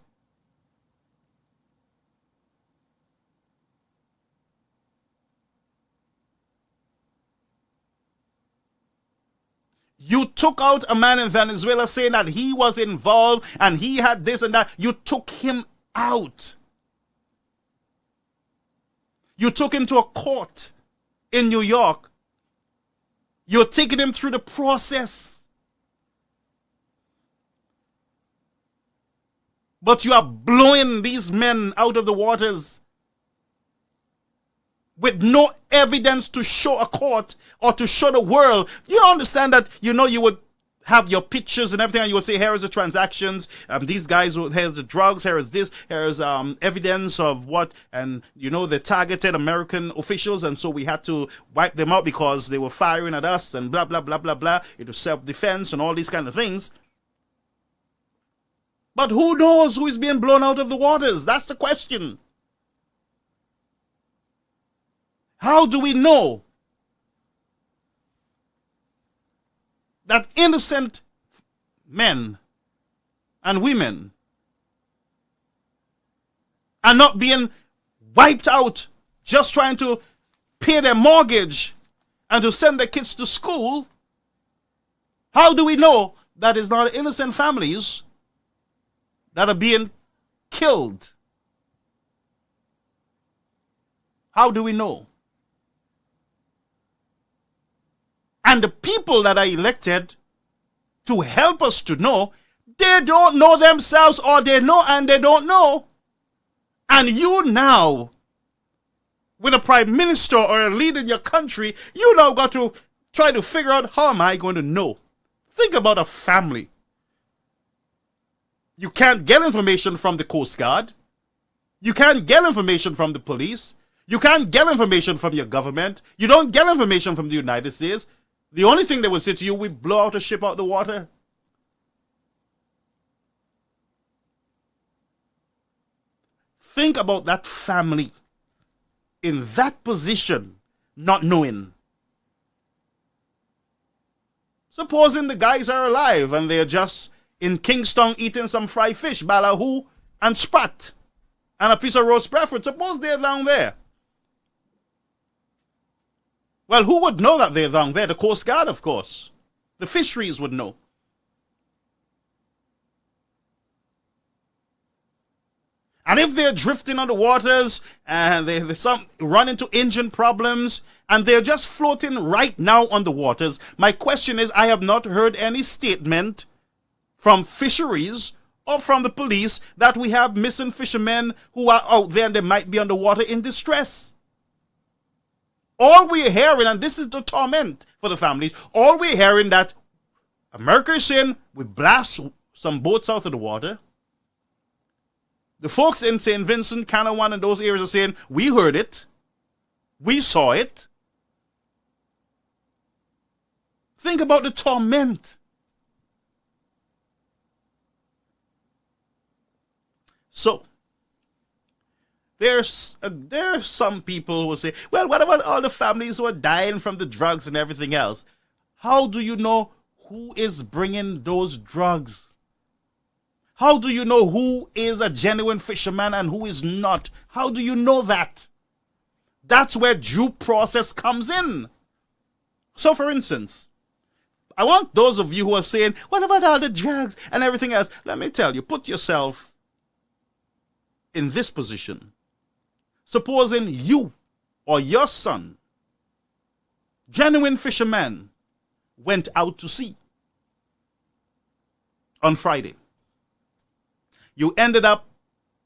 S5: You took out a man in Venezuela saying that he was involved and he had this and that. You took him out. You took him to a court in New York. You're taking him through the process. But you are blowing these men out of the waters with no evidence to show a court or to show the world. You understand that, you would have your pictures and everything, and you would say, here is the transactions, these guys, here's the drugs, here is this, here is evidence of what, and they targeted American officials, and so we had to wipe them out because they were firing at us, and blah, blah, blah, blah, blah. It was self-defense and all these kind of things. But who knows who is being blown out of the waters? That's the question. How do we know that innocent men and women are not being wiped out just trying to pay their mortgage and to send their kids to school? How do we know that it's not innocent families that are being killed? How do we know? And the people that are elected to help us to know, they don't know themselves, or they know and they don't know. And you now, with a prime minister or a leader in your country, you now got to try to figure out, how am I going to know? Think about a family. You can't get information from the Coast Guard. You can't get information from the police. You can't get information from your government. You don't get information from the United States. The only thing they will say to you, we blow out a ship out the water. Think about that family in that position, not knowing. Supposing the guys are alive and they're just in Kingston eating some fried fish, ballahu and sprat, and a piece of roast preference. Suppose they're down there. Well, who would know that they're down there? The Coast Guard, of course. The fisheries would know. And if they're drifting on the waters and they run into engine problems and they're just floating right now on the waters, my question is, I have not heard any statement from fisheries or from the police that we have missing fishermen who are out there and they might be underwater in distress. All we're hearing, and this is the torment for the families, all we're hearing that America is saying we blast some boats out of the water. The folks in St. Vincent, Canawan, and those areas are saying, we heard it. We saw it. Think about the torment. So, there's some people who will say, well, what about all the families who are dying from the drugs and everything else? How do you know who is bringing those drugs? How do you know who is a genuine fisherman and who is not? How do you know that? That's where due process comes in. So, for instance, I want those of you who are saying, what about all the drugs and everything else? Let me tell you, put yourself in this position. Supposing you or your son, genuine fisherman, went out to sea on Friday. You ended up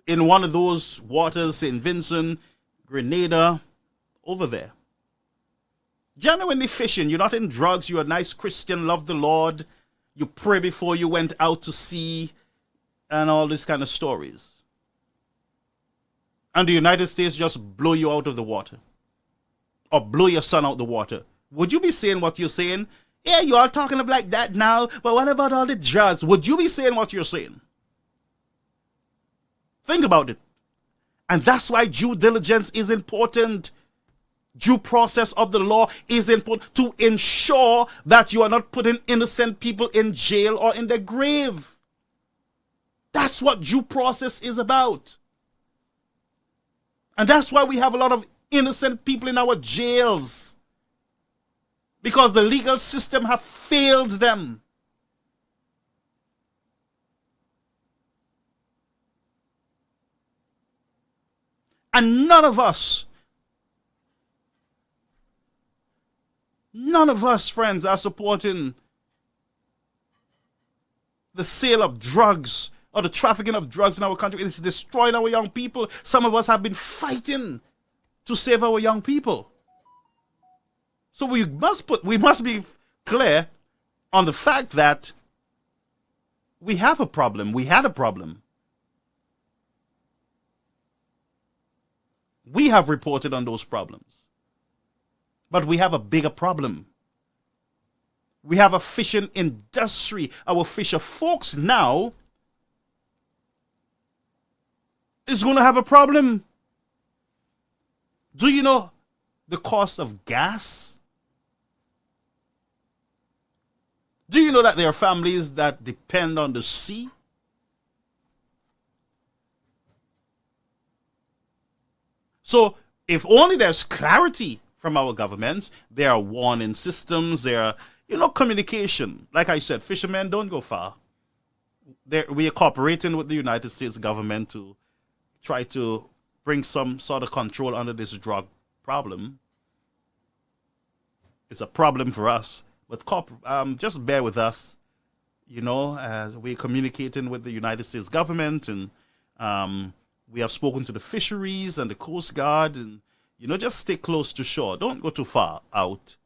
S5: in one of those waters, St. Vincent, Grenada, over there. Genuinely fishing. You're not in drugs. You're a nice Christian, love the Lord. You pray before you went out to sea and all these kind of stories. And the United States just blow you out of the water or blow your son out the water. Would you be saying what you're saying? Yeah, you are talking like that now, but what about all the drugs? Would you be saying what you're saying? Think about it. And that's why due diligence is important. Due process of the law is important to ensure that you are not putting innocent people in jail or in their grave. That's what due process is about. And that's why we have a lot of innocent people in our jails. Because the legal system have failed them. And none of us None of us, friends, are supporting the sale of drugs or the trafficking of drugs in our country. It's destroying our young people. Some of us have been fighting to save our young people. So we must be clear on the fact that we have a problem. We had a problem. We have reported on those problems. But we have a bigger problem. We have a fishing industry. Our fisher folks now is going to have a problem. Do you know the cost of gas? Do you know that there are families that depend on the sea? So if only there's clarity from our governments, there are warning systems, there are, communication. Like I said, fishermen don't go far. We are cooperating with the United States government to try to bring some sort of control under this drug problem. It's a problem for us, but just bear with us. As we're communicating with the United States government, and we have spoken to the fisheries and the Coast Guard, and just stay close to shore. Don't go too far out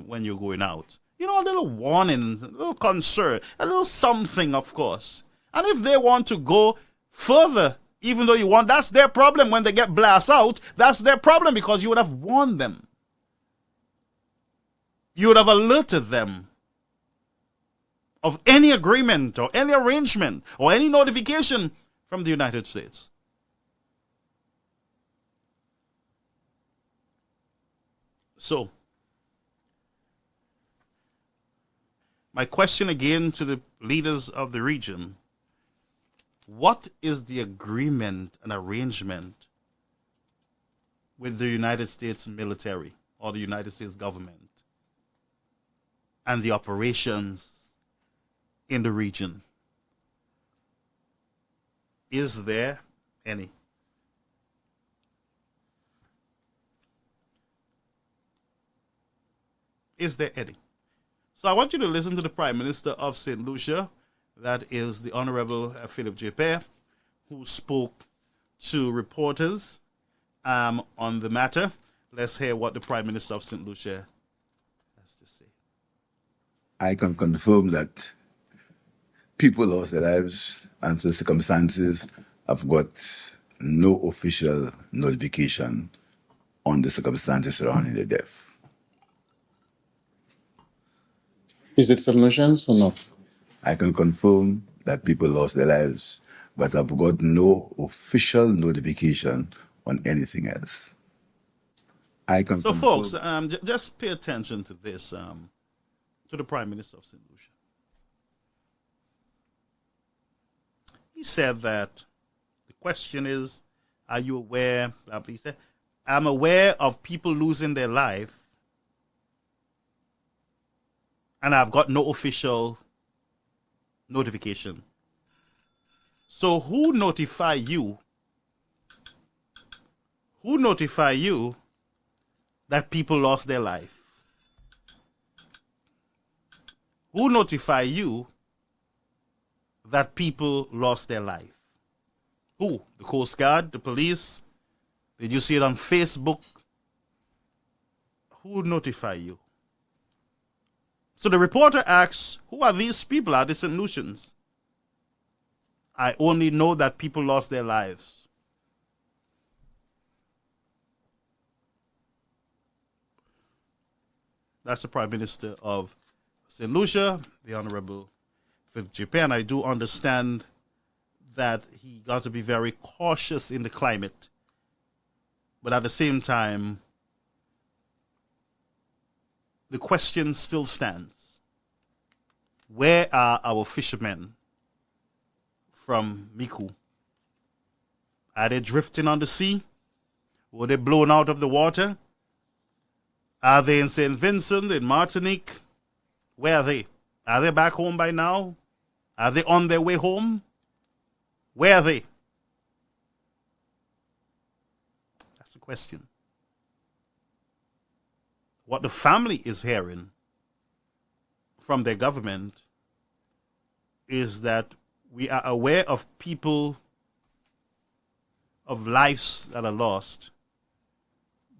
S5: when you're going out. A little warning, a little concern, a little something, of course. And if they want to go further, even though that's their problem. When they get blasted out, that's their problem, because you would have warned them. You would have alerted them of any agreement or any arrangement or any notification from the United States. So, my question again to the leaders of the region: what is the agreement and arrangement with the United States military or the United States government and the operations in the region? Is there any? Is there any? So I want you to listen to the Prime Minister of St. Lucia, that is the Honorable Philip J. Pear, who spoke to reporters on the matter. Let's hear what the Prime Minister of St. Lucia has to say.
S6: I can confirm that people lost their lives and the circumstances have got no official notification on the circumstances surrounding the death.
S7: Is it submissions or not?
S6: I can confirm that people lost their lives, but I've got no official notification on anything else.
S5: So, folks, just pay attention to this, to the Prime Minister of St. Lucia. He said that the question is, are you aware? He said, I'm aware of people losing their life, and I've got no official notification. So who notify you? Who notify you that people lost their life? Who notify you that people lost their life? Who? The Coast Guard, the police? Did you see it on Facebook? Who notify you? So the reporter asks, who are these people? Are they St. Lucians? I only know that people lost their lives. That's the Prime Minister of St. Lucia, the Honorable Philip J. Pear. And I do understand that he got to be very cautious in the climate. But at the same time, the question still stands. Where are our fishermen from Miku? Are they drifting on the sea? Were they blown out of the water? Are they in St. Vincent, in Martinique? Where are they? Are they back home by now? Are they on their way home? Where are they? That's the question. what the family is hearing from their government is that we are aware of people, of lives that are lost,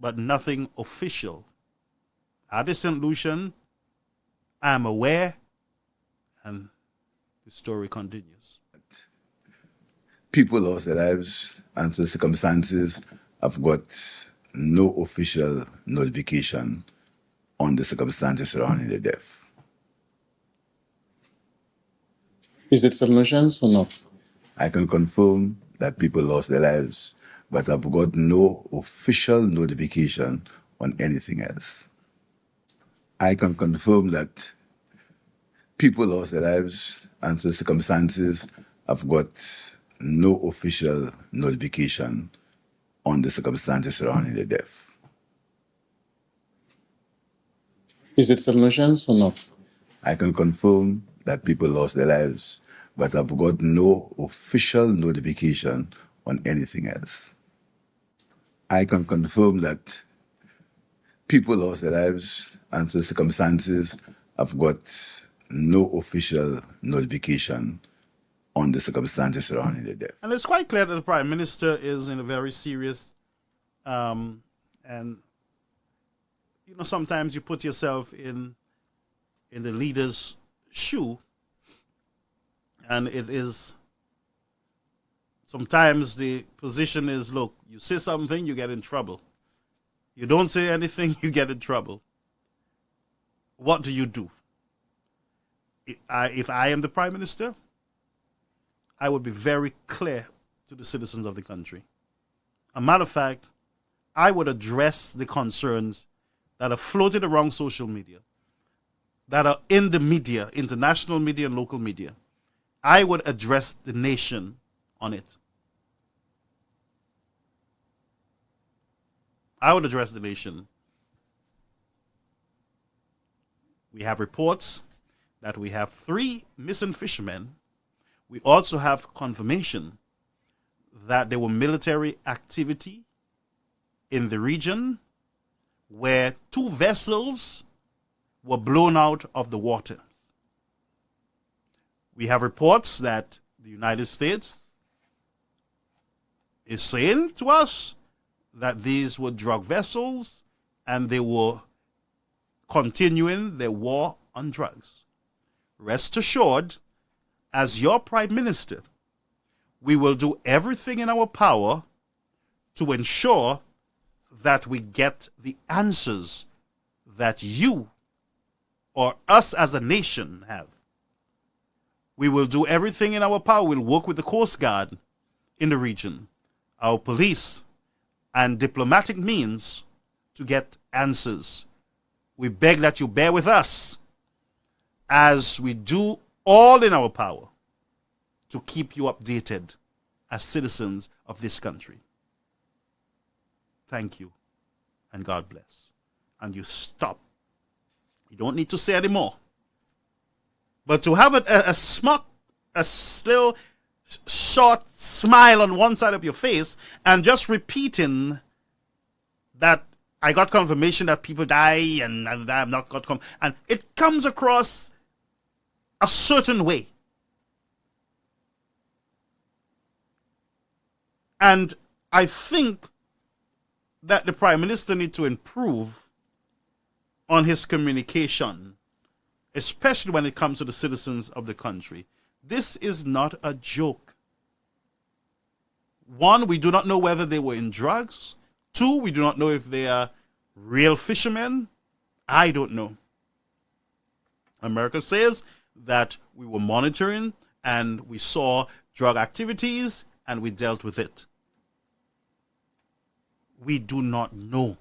S5: but nothing official. Addison Lucian, I am aware, and the story continues.
S6: People lost their lives and the circumstances have got no official notification on the circumstances surrounding the death.
S7: Is it submissions or not?
S6: I can confirm that people lost their lives, but I've got no official notification on anything else. I can confirm that people lost their lives and the circumstances have got no official notification on the circumstances surrounding the death.
S7: Is it submissions or not?
S6: I can confirm that people lost their lives, but I've got no official notification on anything else. I can confirm that people lost their lives and the circumstances have got no official notification on the circumstances surrounding the death.
S5: And it's quite clear that the Prime Minister is in a very serious, and you know, sometimes you put yourself in the leader's shoe, and it is, sometimes the position is, look, you say something, you get in trouble. You don't say anything, you get in trouble. What do you do? If I am the Prime Minister, I would be very clear to the citizens of the country. A matter of fact, I would address the concerns that are floated around social media, that are in the media, international media and local media. I would address the nation on it. I would address the nation. We have reports that we have 3 missing fishermen. We also have confirmation that there were military activity in the region where 2 vessels were blown out of the waters. We have reports that the United States is saying to us that these were drug vessels and they were continuing their war on drugs. Rest assured, as your Prime Minister, we will do everything in our power to ensure that we get the answers that you or us as a nation have. We will do everything in our power. We'll work with the Coast Guard in the region, our police, and diplomatic means to get answers. We beg that you bear with us as we do all in our power to keep you updated as citizens of this country. Thank you, and God bless. And you stop. You don't need to say any more. But to have a still short smile on one side of your face and just repeating that I got confirmation that people die and I have not got and it comes across a certain way. And I think that the Prime Minister needs to improve on his communication, especially when it comes to the citizens of the country. This is not a joke. 1, we do not know whether they were in drugs. 2, we do not know if they are real fishermen. I don't know. America says that we were monitoring and we saw drug activities and we dealt with it. We do not know.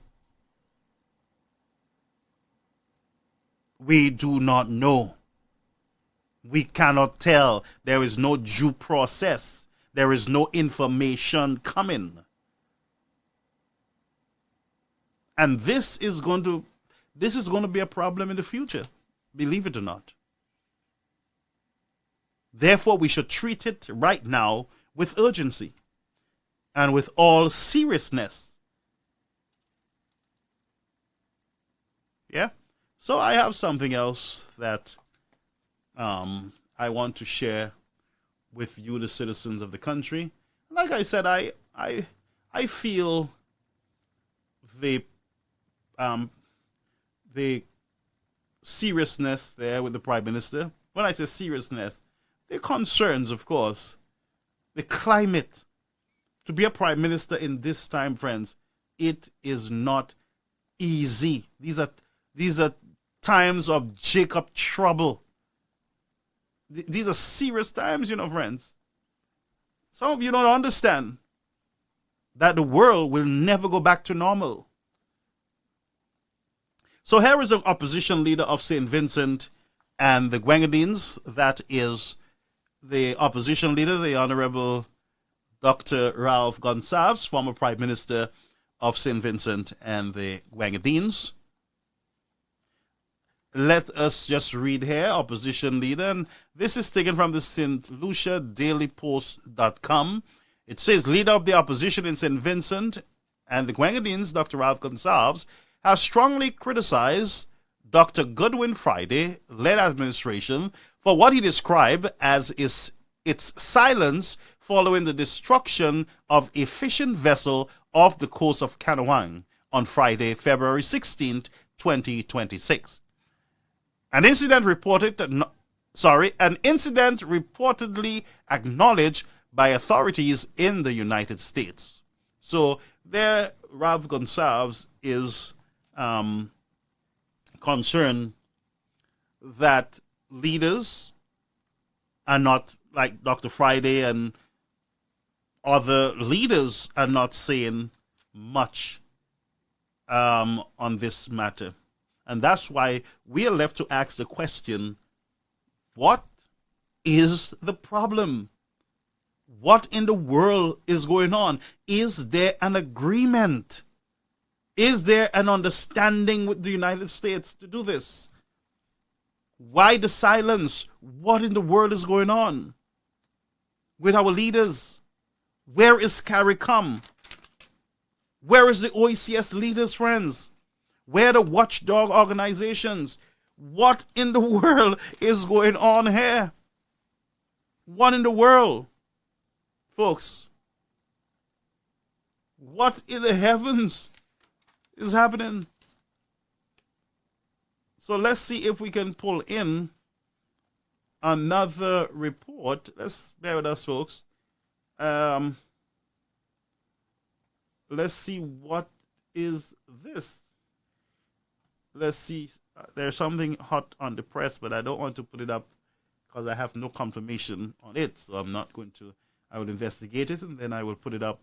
S5: We do not know. We cannot tell. There is no due process. There is no information coming. And this is going to be a problem in the future, believe it or not. Therefore, we should treat it right now with urgency and with all seriousness. Yeah? So I have something else that I want to share with you, the citizens of the country. Like I said, I feel the the seriousness there with the Prime Minister. When I say seriousness, the concerns, of course, the climate. To be a Prime Minister in this time, friends, it is not easy. These are times of Jacob trouble. These are serious times, friends. Some of you don't understand that the world will never go back to normal. So here is the opposition leader of St. Vincent and the Grenadines. That is the opposition leader, the Honorable Dr. Ralph Gonsalves, former Prime Minister of St. Vincent and the Grenadines. Let us just read here, opposition leader, and this is taken from the St. Lucia dailypost.com. It says, leader of the opposition in St. Vincent and the Grenadines, Dr. Ralph Gonsalves, has strongly criticized Dr. Goodwin Friday-led administration for what he described as its silence following the destruction of a fishing vessel off the coast of Kanawang on Friday, February 16th, 2026. An incident reportedly acknowledged by authorities in the United States. So there, Ralph Gonsalves is concerned that leaders are not, like Dr. Friday and other leaders, are not saying much on this matter. And that's why we are left to ask the question, what is the problem? What in the world is going on? Is there an agreement? Is there an understanding with the United States to do this? Why the silence? What in the world is going on with our leaders? Where is CARICOM? Where is the OECS leaders, friends? Where are the watchdog organizations? What in the world is going on here? What in the world? Folks, what in the heavens is happening? So let's see if we can pull in another report. Let's bear with us, folks. Let's see, what is this? Let's see. There's something hot on the press, but I don't want to put it up because I have no confirmation on it. So I'm not going to. I will investigate it and then I will put it up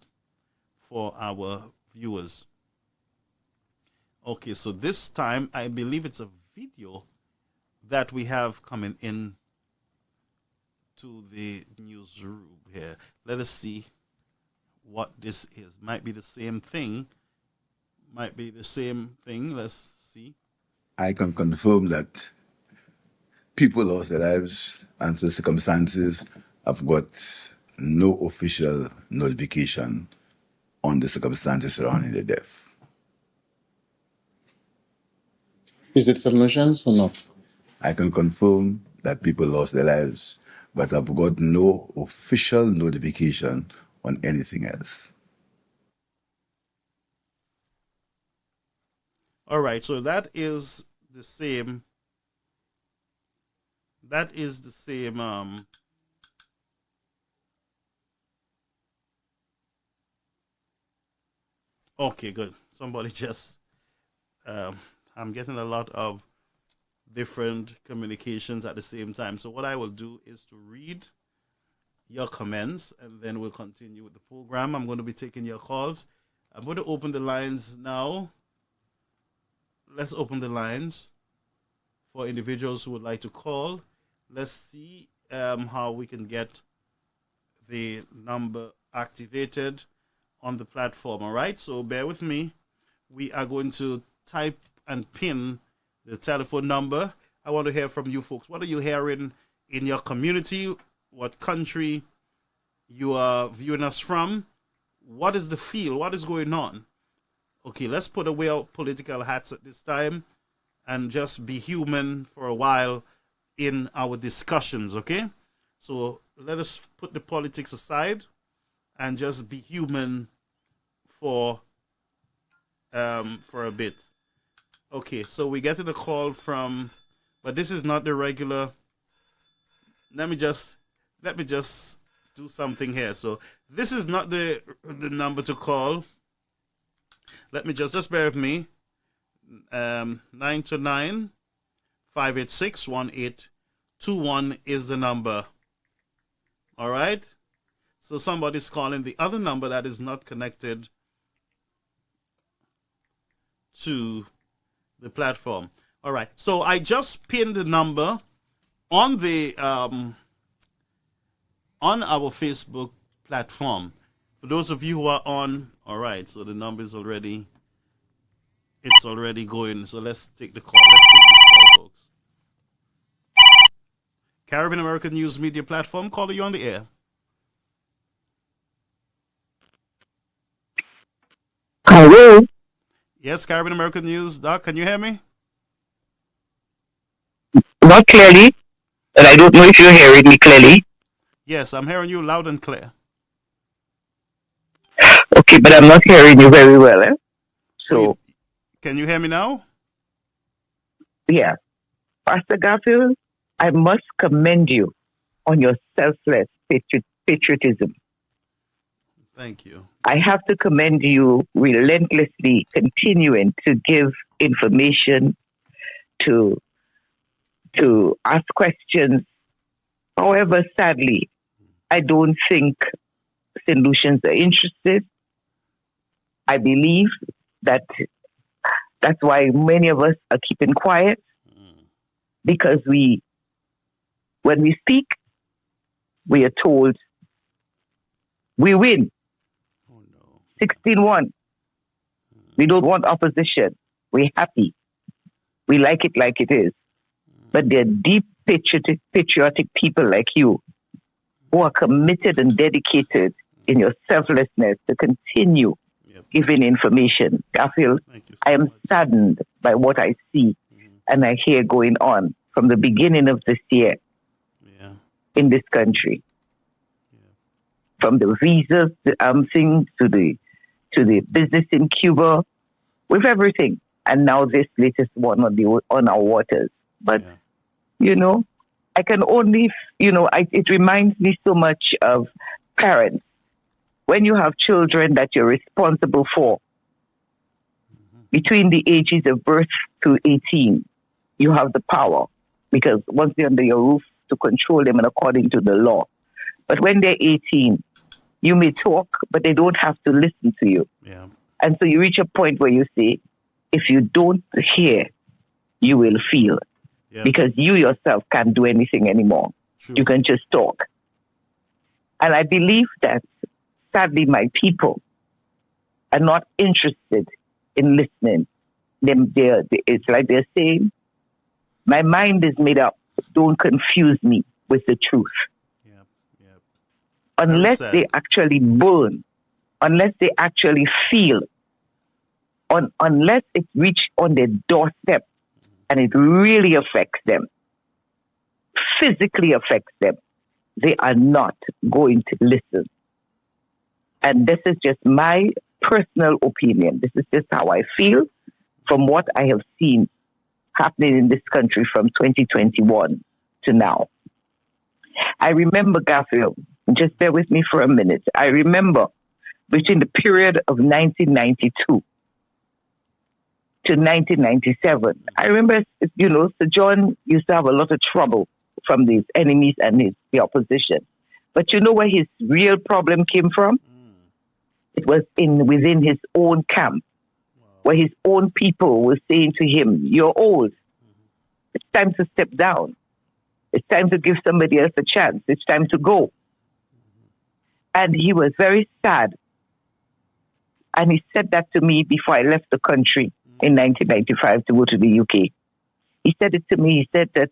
S5: for our viewers. Okay, so this time I believe it's a video that we have coming in to the newsroom here. Let us see what this is. Might be the same thing. Let's see.
S6: I can confirm that people lost their lives and the circumstances. I've got no official notification on the circumstances surrounding the death.
S7: Is it submissions or not?
S6: I can confirm that people lost their lives, but I've got no official notification on anything else.
S5: All right, so that is the same. Okay, good. Somebody just, I'm getting a lot of different communications at the same time. So what I will do is to read your comments and then we'll continue with the program. I'm going to be taking your calls. I'm going to open the lines now. Let's open the lines for individuals who would like to call. Let's see how we can get the number activated on the platform. All right, so bear with me. We are going to type and pin the telephone number. I want to hear from you folks. What are you hearing in your community? What country you are viewing us from? What is the feel? What is going on? Okay, let's put away our political hats at this time and just be human for a while in our discussions, okay? So let us put the politics aside and just be human for a bit. Okay, so we get a call from, but this is not the regular. Let me just do something here. So this is not the number to call. Let me just bear with me. 929-586-1821 is the number. All right. So somebody's calling the other number that is not connected to the platform. All right. So I just pinned the number on the on our Facebook platform. For those of you who are on, all right. So the number is already going. So let's take the call. Let's take this call, folks. Caribbean American News Media Platform. Caller, you on the air.
S8: Hello.
S5: Yes, Caribbean American News. Doc, can you hear me?
S8: Not clearly, and I don't know if you're hearing me clearly.
S5: Yes, I'm hearing you loud and clear.
S8: Okay, but I'm not hearing you very well. So,
S5: can you hear me now?
S8: Yeah. Pastor Garfield, I must commend you on your selfless patriotism.
S5: Thank you.
S8: I have to commend you relentlessly continuing to give information, to ask questions. However, sadly, I don't think St. Lucians are interested. I believe that's why many of us are keeping quiet, because when we speak, we are told we win. 16-1. We don't want opposition. We're happy. We like it like it is. But they're deep patriotic people like you who are committed and dedicated in your selflessness to continue giving information. Garfield, I am saddened by what I see and I hear going on from the beginning of this year in this country. From the visas, the things to the business in Cuba, with everything, and now this latest one on our waters. But I can only it reminds me so much of parents. When you have children that you're responsible for, between the ages of birth to 18, you have the power, because once they're under your roof, to control them and according to the law. But when they're 18, you may talk, but they don't have to listen to you.
S5: Yeah.
S8: And so you reach a point where you say, if you don't hear, you will feel.
S5: Yeah.
S8: Because you yourself can't do anything anymore.
S5: True.
S8: You can just talk. And I believe that, sadly, my people are not interested in listening. It's like they're saying, my mind is made up. Don't confuse me with the truth. Unless they actually burn, unless they actually feel, unless it reaches on their doorstep and it really affects them, physically affects them, they are not going to listen. And this is just my personal opinion. This is just how I feel from what I have seen happening in this country from 2021 to now. I remember, Garfield, just bear with me for a minute. I remember between the period of 1992 to 1997, I remember, Sir John used to have a lot of trouble from these enemies and the opposition. But you know where his real problem came from? It was within his own camp, where his own people were saying to him, you're old. It's time to step down. It's time to give somebody else a chance. It's time to go. And he was very sad. And he said that to me before I left the country in 1995 to go to the UK. He said it to me. He said that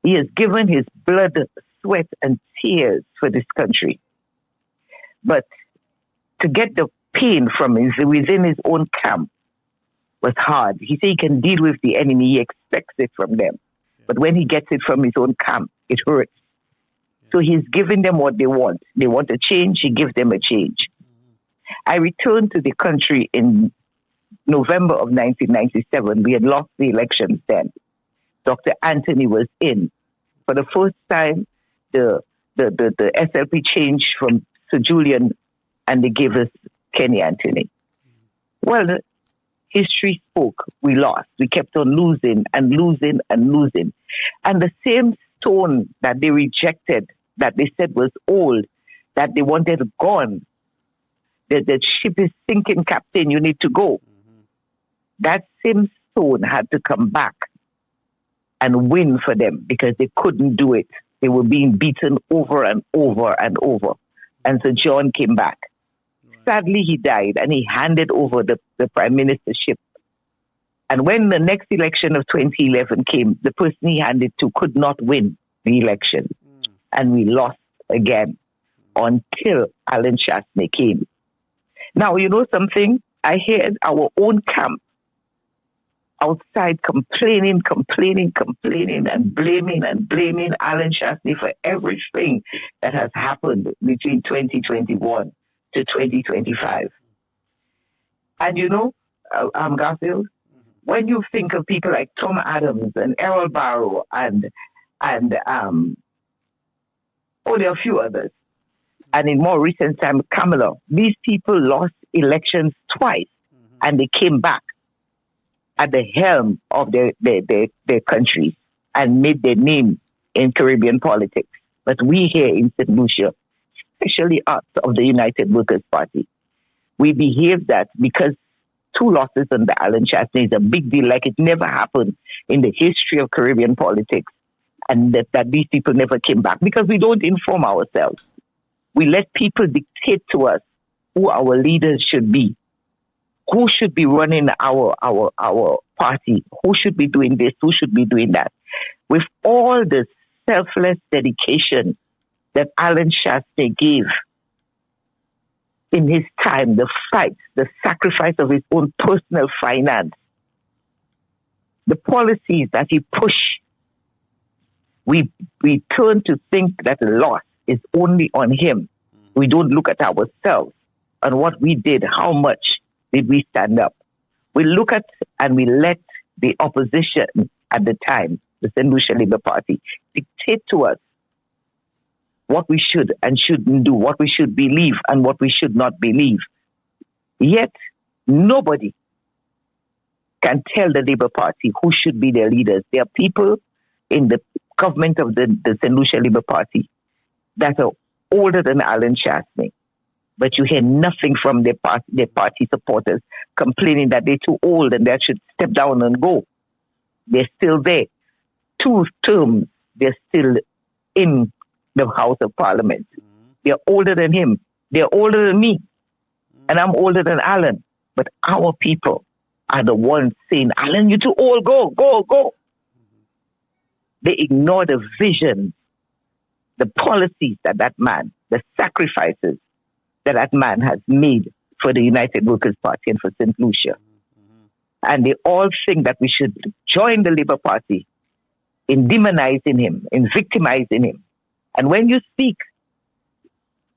S8: he has given his blood, sweat, and tears for this country. But to get the pain from within his own camp, was hard. He said he can deal with the enemy. He expects it from them. But when he gets it from his own camp, it hurts. So he's giving them what they want. They want a change, he gives them a change. I returned to the country in November of 1997. We had lost the elections then. Dr. Anthony was in. For the first time, the SLP changed from Sir Julian and they gave us Kenny Anthony. Well, history spoke. We lost. We kept on losing and losing and losing. And the same stone that they rejected, that they said was old, that they wanted gone, the ship is sinking, captain, you need to go. That same stone had to come back and win for them because they couldn't do it. They were being beaten over and over and over. And so John came back. Sadly, he died and he handed over the prime ministership. And when the next election of 2011 came, the person he handed to could not win the election. And we lost again until Alan Chastney came. Now, you know something? I heard our own camp outside complaining and blaming Alan Chastney for everything that has happened between 2021 to 2025. And you know, Garfield, when you think of people like Tom Adams and Errol Barrow and there are a few others, and in more recent time, Kamala, these people lost elections twice and they came back at the helm of their countries and made their name in Caribbean politics. But we here in St. Lucia, especially us of the United Workers' Party, we behave that because 2 losses under Alan Chastney is a big deal, like it never happened in the history of Caribbean politics, and that these people never came back because we don't inform ourselves. We let people dictate to us who our leaders should be, who should be running our party, who should be doing this, who should be doing that. With all the selfless dedication that Alan Chastney gave in his time, the fight, the sacrifice of his own personal finance, the policies that he pushed, we turn to think that the loss is only on him. We don't look at ourselves and what we did, how much did we stand up. We look at and we let the opposition at the time, the St. Lucia Labour Party, dictate to us what we should and shouldn't do, what we should believe and what we should not believe. Yet, nobody can tell the Labour Party who should be their leaders. There are people in the government of the St. Lucia Labour Party that are older than Alan Chastney. But you hear nothing from their party supporters complaining that they're too old and they should step down and go. They're still there. 2 terms, they're still in the House of Parliament. They're older than him. They're older than me. And I'm older than Alan. But our people are the ones saying, Alan, you're too old, go, go, go. They ignore the vision, the policies that man, the sacrifices that man has made for the United Workers' Party and for St. Lucia. And they all think that we should join the Labour Party in demonizing him, in victimizing him. And when you speak,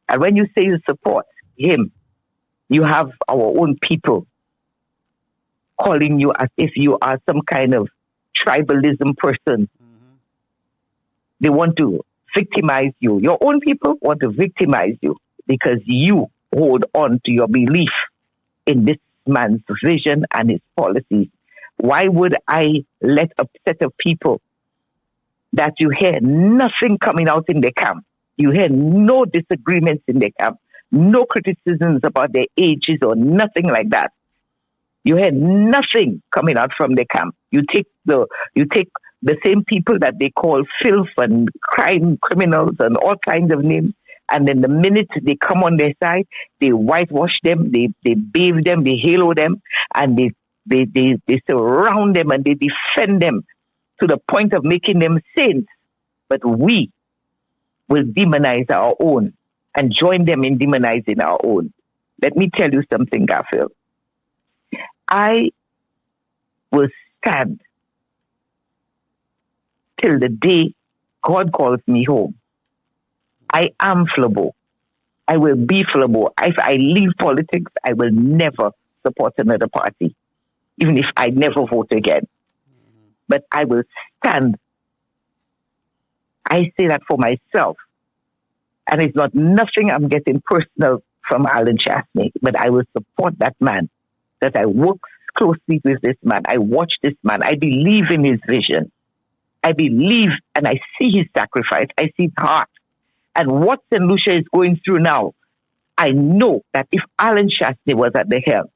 S8: and when you say you support him, you have our own people calling you as if you are some kind of tribalism person. They want to victimize you. Your own people want to victimize you because you hold on to your belief in this man's vision and his policies. Why would I let a set of people that you hear nothing coming out in the camp? You hear no disagreements in the camp, no criticisms about their ages or nothing like that. You hear nothing coming out from the camp. You take the same people that they call filth and crime criminals and all kinds of names, and then the minute they come on their side, they whitewash them, they bathe them, they halo them, and they surround them and they defend them to the point of making them saints. But we will demonize our own and join them in demonizing our own. Let me tell you something, Garfield. I will stand till the day God calls me home. I am Flabo. I will be Flabo. If I leave politics, I will never support another party, even if I never vote again. But I will stand. I say that for myself. And it's not nothing I'm getting personal from Alan Chastney, but I will support that man, that I work closely with this man. I watch this man. I believe in his vision. I believe and I see his sacrifice. I see his heart. And what St. Lucia is going through now, I know that if Alan Chastney was at the helm,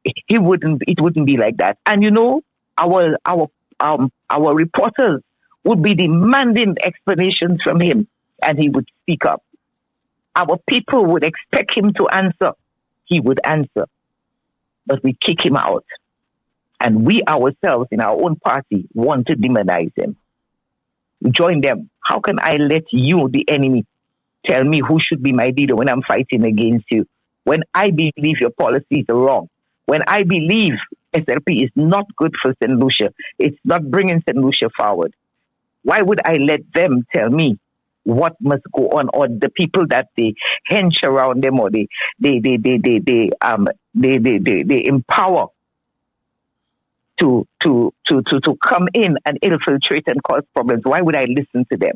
S8: it wouldn't be like that. And you know, our reporters would be demanding explanations from him, and he would speak up. Our people would expect him to answer. He would answer. But we kick him out. And we ourselves in our own party want to demonize him. Join them. How can I let you, the enemy, tell me who should be my leader when I'm fighting against you? When I believe your policies are wrong. When I believe SLP is not good for St. Lucia. It's not bringing St. Lucia forward. Why would I let them tell me what must go on, or the people that they hench around them, or they empower to come in and infiltrate and cause problems? Why would I listen to them?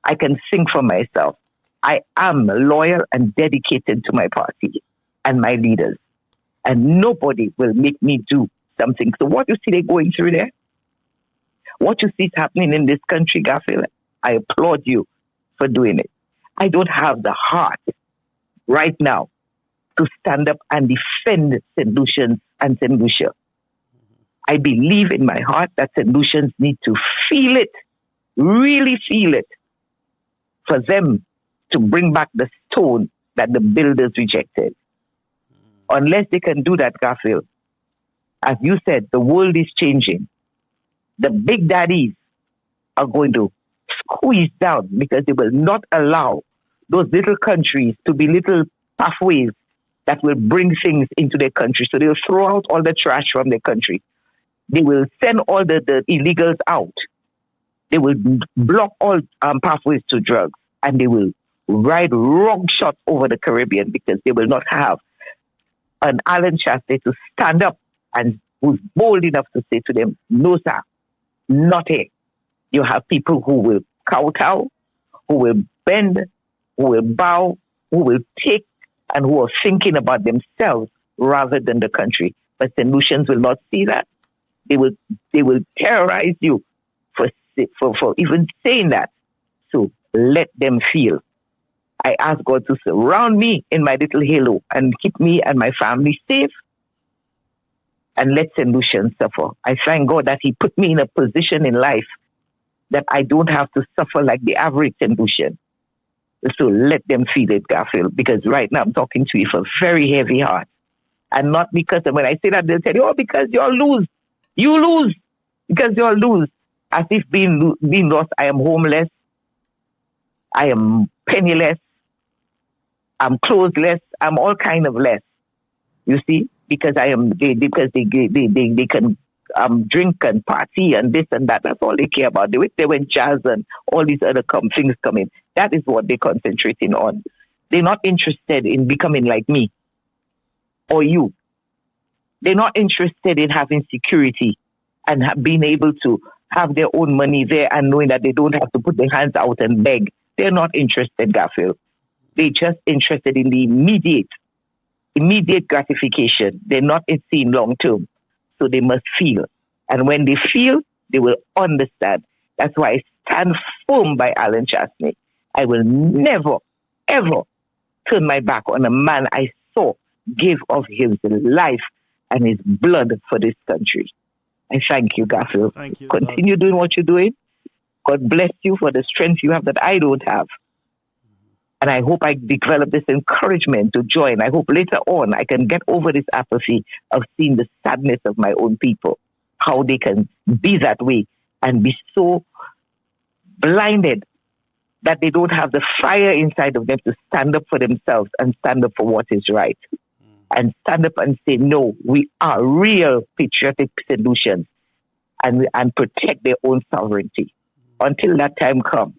S8: I can think for myself. I am loyal and dedicated to my party and my leaders, and nobody will make me do something. So what you see they're going through there, what you see is happening in this country, Garfield, I applaud you for doing it. I don't have the heart right now to stand up and defend St. Lucians and St. Lucia. I believe in my heart that St. Lucians need to feel it, really feel it, for them to bring back the stone that the builders rejected. Unless they can do that, Garfield, as you said, the world is changing. The big daddies are going to squeeze down because they will not allow those little countries to be little pathways that will bring things into their country. So they'll throw out all the trash from their country. They will send all the illegals out. They will block all pathways to drugs, and they will ride wrong shots over the Caribbean because they will not have an Alan Chastney to stand up and who's bold enough to say to them, no, sir, not here. You have people who will kowtow, who will bend, who will bow, who will take, and who are thinking about themselves rather than the country. But St. Lucians will not see that. They will terrorize you for even saying that. So let them feel. I ask God to surround me in my little halo and keep me and my family safe, and let St. Lucian suffer. I thank God that He put me in a position in life that I don't have to suffer like the average St. Lucian. So let them feel it, Garfield, because right now I'm talking to you for very heavy heart. And not because, when I say that, they'll tell you, oh, because you'll lose. You lose because you'll lose. As if being lost, I am homeless. I am penniless. I'm clothesless. I'm all kind of less. You see, because they can drink and party and this and that. That's all they care about. They went jazz and all these other things come in. That is what they're concentrating on. They're not interested in becoming like me or you. They're not interested in having security and being able to have their own money there and knowing that they don't have to put their hands out and beg. They're not interested, Garfield. They're just interested in the immediate gratification. They're not seeing long term. So they must feel. And when they feel, they will understand. That's why I stand firm by Alan Chastney. I will never, ever turn my back on a man I saw give of his life and his blood for this country. I thank you, Garfield.
S5: Thank you.
S8: Continue doing what you're doing. God bless you for the strength you have that I don't have. And I hope I develop this encouragement to join. I hope later on I can get over this apathy of seeing the sadness of my own people, how they can be that way and be so blinded that they don't have the fire inside of them to stand up for themselves and stand up for what is right. and stand up and say, no, we are real patriotic solutions and protect their own sovereignty. Until that time comes,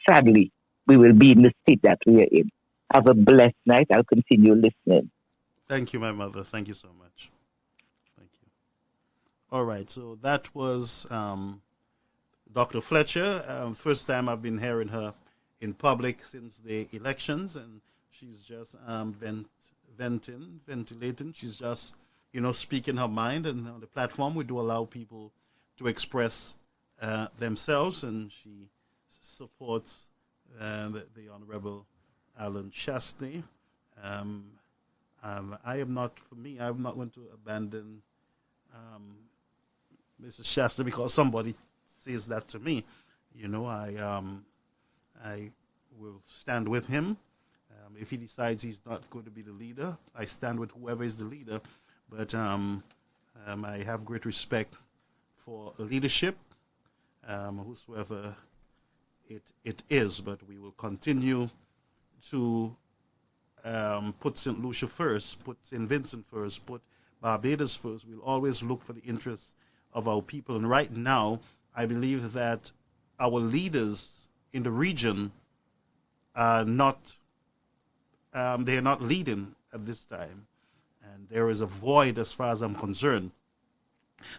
S8: sadly, we will be in the state that we are in. Have a blessed night. I'll continue listening.
S5: Thank you, my mother. Thank you so much. Thank you. All right, so that was Dr. Fletcher. First time I've been hearing her in public since the elections, and she's just ventilating. She's just, speaking her mind. And on the platform, we do allow people to express themselves, and she supports the Honorable Alan Chastney. I'm not going to abandon Mr. Shasta because somebody says that to me. I will stand with him. If he decides he's not going to be the leader, I stand with whoever is the leader. But I have great respect for leadership, whosoever it is. But we will continue to put St. Lucia first, put St. Vincent first, put Barbados first. We'll always look for the interests of our people. And right now, I believe that our leaders in the region are not, they are not leading at this time. And there is a void as far as I'm concerned.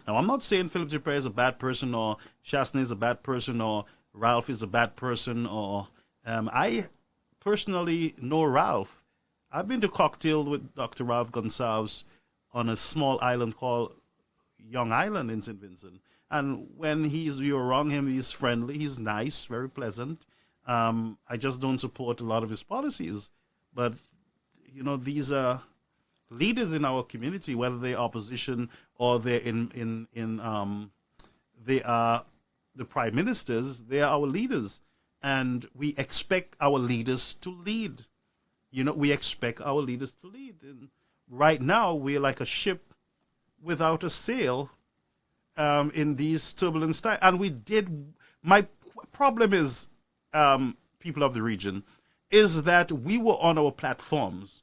S5: Now, I'm not saying Philip Dupre is a bad person, or Chastney is a bad person, or Ralph is a bad person, or I personally know Ralph. I've been to cocktail with Dr. Ralph Gonsalves on a small island called Young Island in St. Vincent. And when you're around him, he's friendly, he's nice, very pleasant. I just don't support a lot of his policies. But, these are leaders in our community, whether they're opposition or they're they are the prime ministers, they are our leaders. And we expect our leaders to lead. We expect our leaders to lead. And right now, we're like a ship without a sail in these turbulent times. And my problem is, people of the region, is that we were on our platforms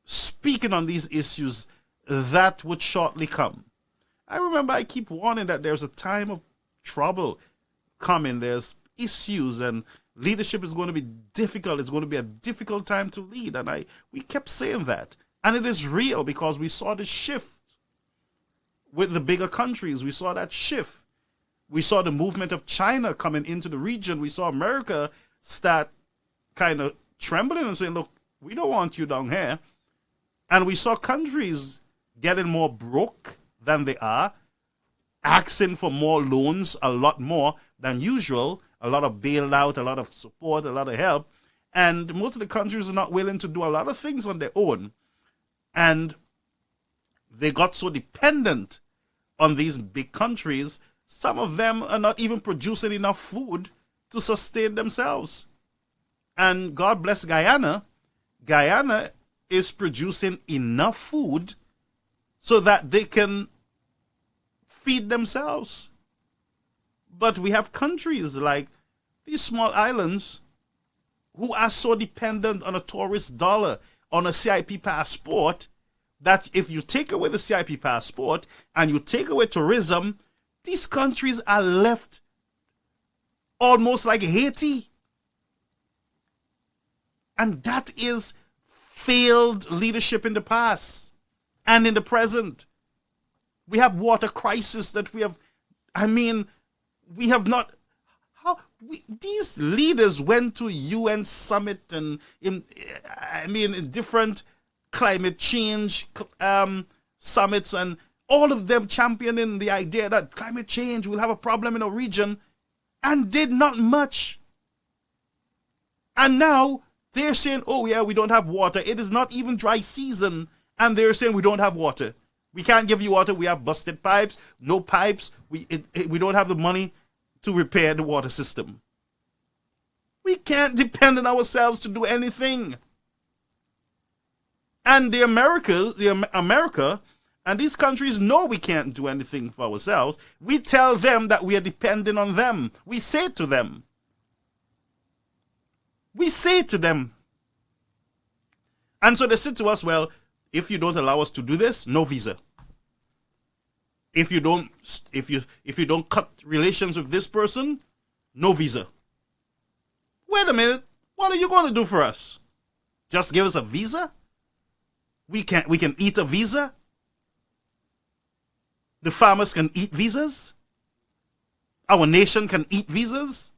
S5: speaking on these issues that would shortly come. I remember I keep warning that there's a time of trouble coming. There's issues and leadership is going to be difficult. It's going to be a difficult time to lead. And we kept saying that. And it is real because we saw the shift with the bigger countries. We saw that shift. We saw the movement of China coming into the region. We saw America start kind of trembling and saying, look, we don't want you down here. And we saw countries getting more broke than they are, asking for more loans, a lot more than usual, a lot of bailout, a lot of support, a lot of help. And most of the countries are not willing to do a lot of things on their own. And they got so dependent on these big countries, some of them are not even producing enough food to sustain themselves. And God bless Guyana. Guyana is producing enough food so that they can feed themselves. But we have countries like these small islands who are so dependent on a tourist dollar, on a CIP passport, that if you take away the CIP passport and you take away tourism, these countries are left almost like Haiti. And that is failed leadership in the past and in the present. We have water crisis that we have not. These leaders went to UN summit and in different climate change summits, and all of them championing the idea that climate change will have a problem in our region, and did not much. And now they're saying, oh yeah, we don't have water. It is not even dry season, and they're saying we don't have water. We can't give you water. We have busted pipes, no pipes. We don't have the money to repair the water system. We can't depend on ourselves to do anything. And America and these countries know we can't do anything for ourselves. We tell them that we are dependent on them. We say to them. And so they say to us, well, if you don't allow us to do this, no visa. If you don't cut relations with this person, no visa. Wait a minute. What are you going to do for us? Just give us a visa? We can eat a visa? The farmers can eat visas? Our nation can eat visas?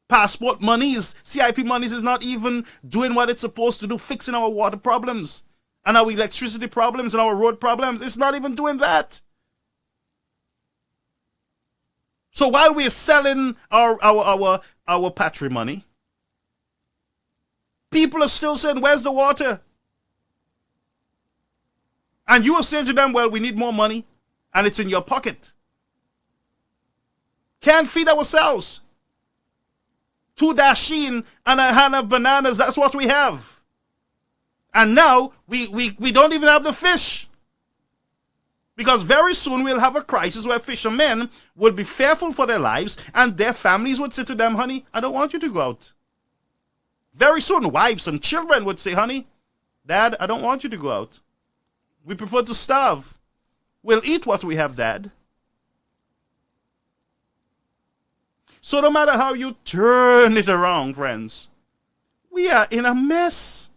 S5: Passport monies, CIP monies is not even doing what it's supposed to do, fixing our water problems and our electricity problems and our road problems. It's not even doing that. So while we're selling our patrimony, people are still saying, where's the water? And you are saying to them, well, we need more money, and it's in your pocket. Can't feed ourselves. 2 dasheen and a hand of bananas, that's what we have. And now, we don't even have the fish. Because very soon we'll have a crisis where fishermen will be fearful for their lives, and their families would say to them, honey, I don't want you to go out. Very soon, wives and children would say, honey, Dad, I don't want you to go out. We prefer to starve. We'll eat what we have, Dad. So no matter how you turn it around, friends, we are in a mess.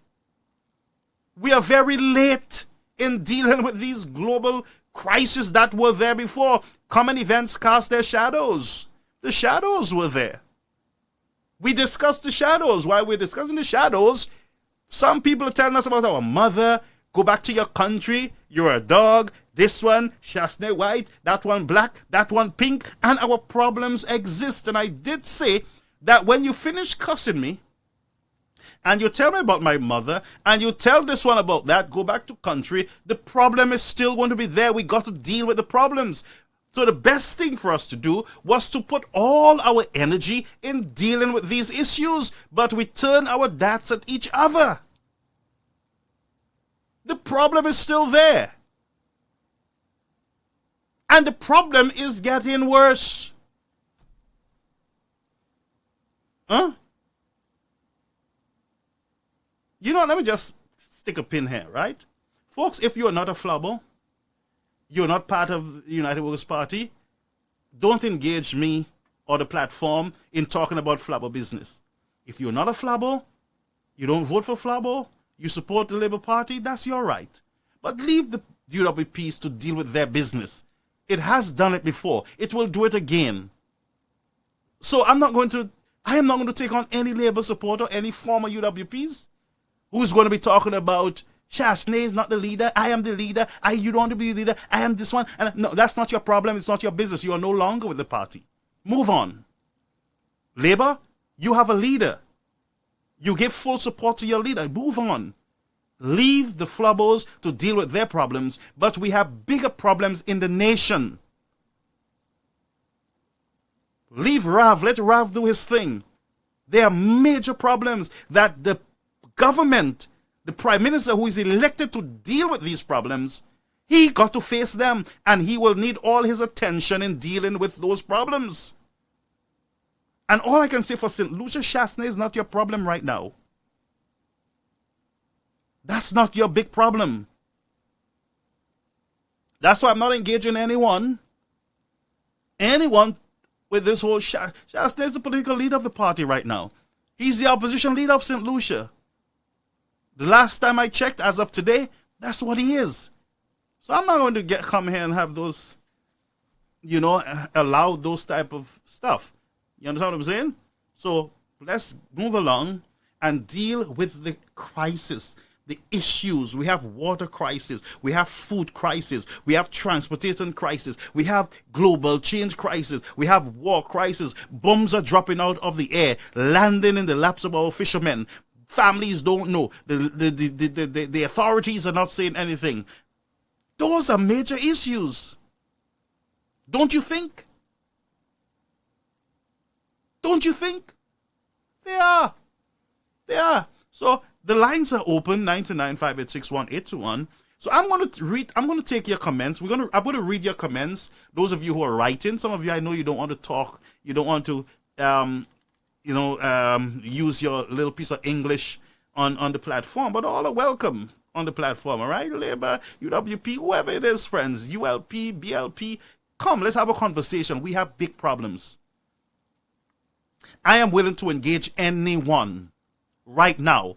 S5: We are very late in dealing with these global crises that were there before. Common events cast their shadows. The shadows were there. We discussed the shadows. While we're discussing the shadows, some people are telling us about our mother. Go back to your country. You're a dog. This one, Chastney white. That one black. That one pink. And our problems exist. And I did say that when you finish cussing me, and you tell me about my mother, and you tell this one about that, go back to country, the problem is still going to be there. We got to deal with the problems. So the best thing for us to do was to put all our energy in dealing with these issues, but we turn our darts at each other. The problem is still there. And the problem is getting worse. Huh? You know, let me just stick a pin here, right? Folks, if you're not a flubber, you're not part of the United Workers' Party, don't engage me or the platform in talking about flubber business. If you're not a flubber, you don't vote for flubber, you support the Labour Party, that's your right. But leave the UWPs to deal with their business. It has done it before. It will do it again. So I am not going to take on any Labour supporter, any former UWPs, who's going to be talking about Chastney is not the leader, I am the leader, you don't want to be the leader, I am this one. And no, that's not your problem, it's not your business. You are no longer with the party. Move on. Labour, you have a leader. You give full support to your leader. Move on. Leave the flubbers to deal with their problems, but we have bigger problems in the nation. Leave Rav, let Rav do his thing. There are major problems that the government, the prime minister who is elected to deal with these problems, he got to face them, and he will need all his attention in dealing with those problems. And all I can say for St. Lucia, Chastney is not your problem right now. That's not your big problem. That's why I'm not engaging anyone with this whole Chastney is the political leader of the party right now. He's the opposition leader of St. Lucia. The last time I checked, as of today, that's what he is. So I'm not going to come here and have those, allow those type of stuff. You understand what I'm saying? So let's move along and deal with the crisis, the issues. We have water crisis, we have food crisis, we have transportation crisis, we have global change crisis, we have war crisis. Bombs are dropping out of the air, landing in the laps of our fishermen. Families don't know. The authorities are not saying anything. Those are major issues. Don't you think? Don't you think? They are. They are. So the lines are open, 929-586-1821. So I'm going to take your comments. I'm going to read your comments. Those of you who are writing, some of you, I know you don't want to talk. You don't want to use your little piece of English on the platform, but all are welcome on the platform, all right? Labour, UWP, whoever it is, friends, ULP, BLP, come, let's have a conversation. We have big problems. I am willing to engage anyone right now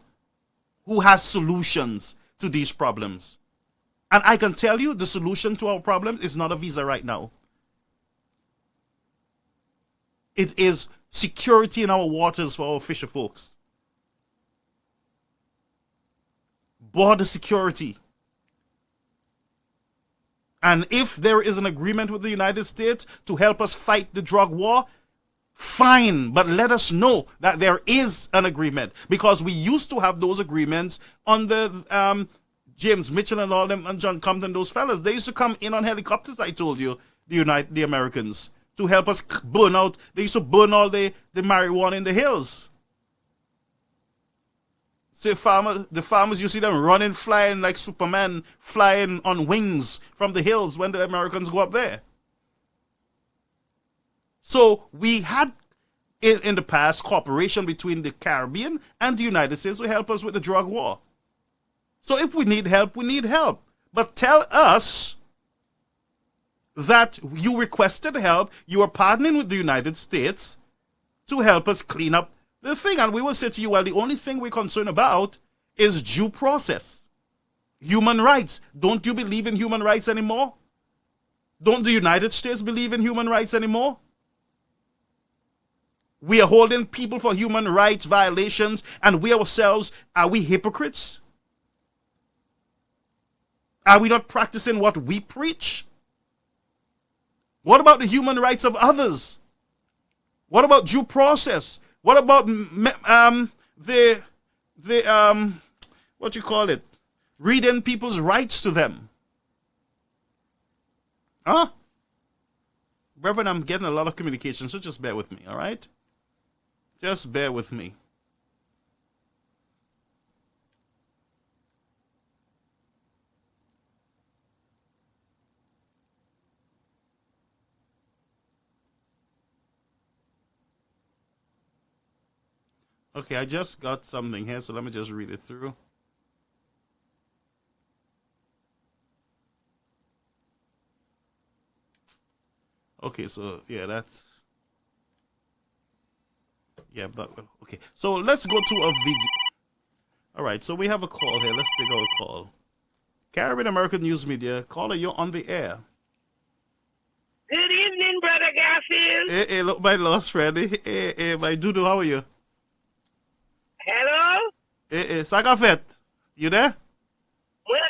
S5: who has solutions to these problems. And I can tell you the solution to our problems is not a visa right now. It is security in our waters for our fisher folks. Border security. And if there is an agreement with the United States to help us fight the drug war, fine, but let us know that there is an agreement, because we used to have those agreements under James Mitchell and all them and John Compton, those fellas. They used to come in on helicopters, I told you, the Americans, to help us burn out. They used to burn all the marijuana in the hills. See, the farmers, you see them running, flying like Superman, flying on wings from the hills when the Americans go up there. So we had, in the past, cooperation between the Caribbean and the United States to help us with the drug war. So if we need help, we need help. But tell us that you requested help, you are partnering with the United States to help us clean up the thing. And we will say to you, well, the only thing we're concerned about is due process. Human rights. Don't you believe in human rights anymore? Don't the United States believe in human rights anymore? We are holding people for human rights violations, and we ourselves, are we hypocrites? Are we not practicing what we preach? What about the human rights of others? What about due process? What about what you call it? Reading people's rights to them. Huh? Reverend, I'm getting a lot of communication, so just bear with me, all right? Just bear with me. Okay, I just got something here, so let me just read it through. Okay, so yeah, that's... Yeah, but okay. So let's go to a video. All right, so we have a call here. Let's take our call. Caribbean American News Media. Caller, you're on the air.
S9: Good evening, Brother Garfield.
S5: Hey, look, my lost friend. Hey, my Dudu, how are you?
S9: Hello?
S5: Hey, Sagafet, you there?
S9: What's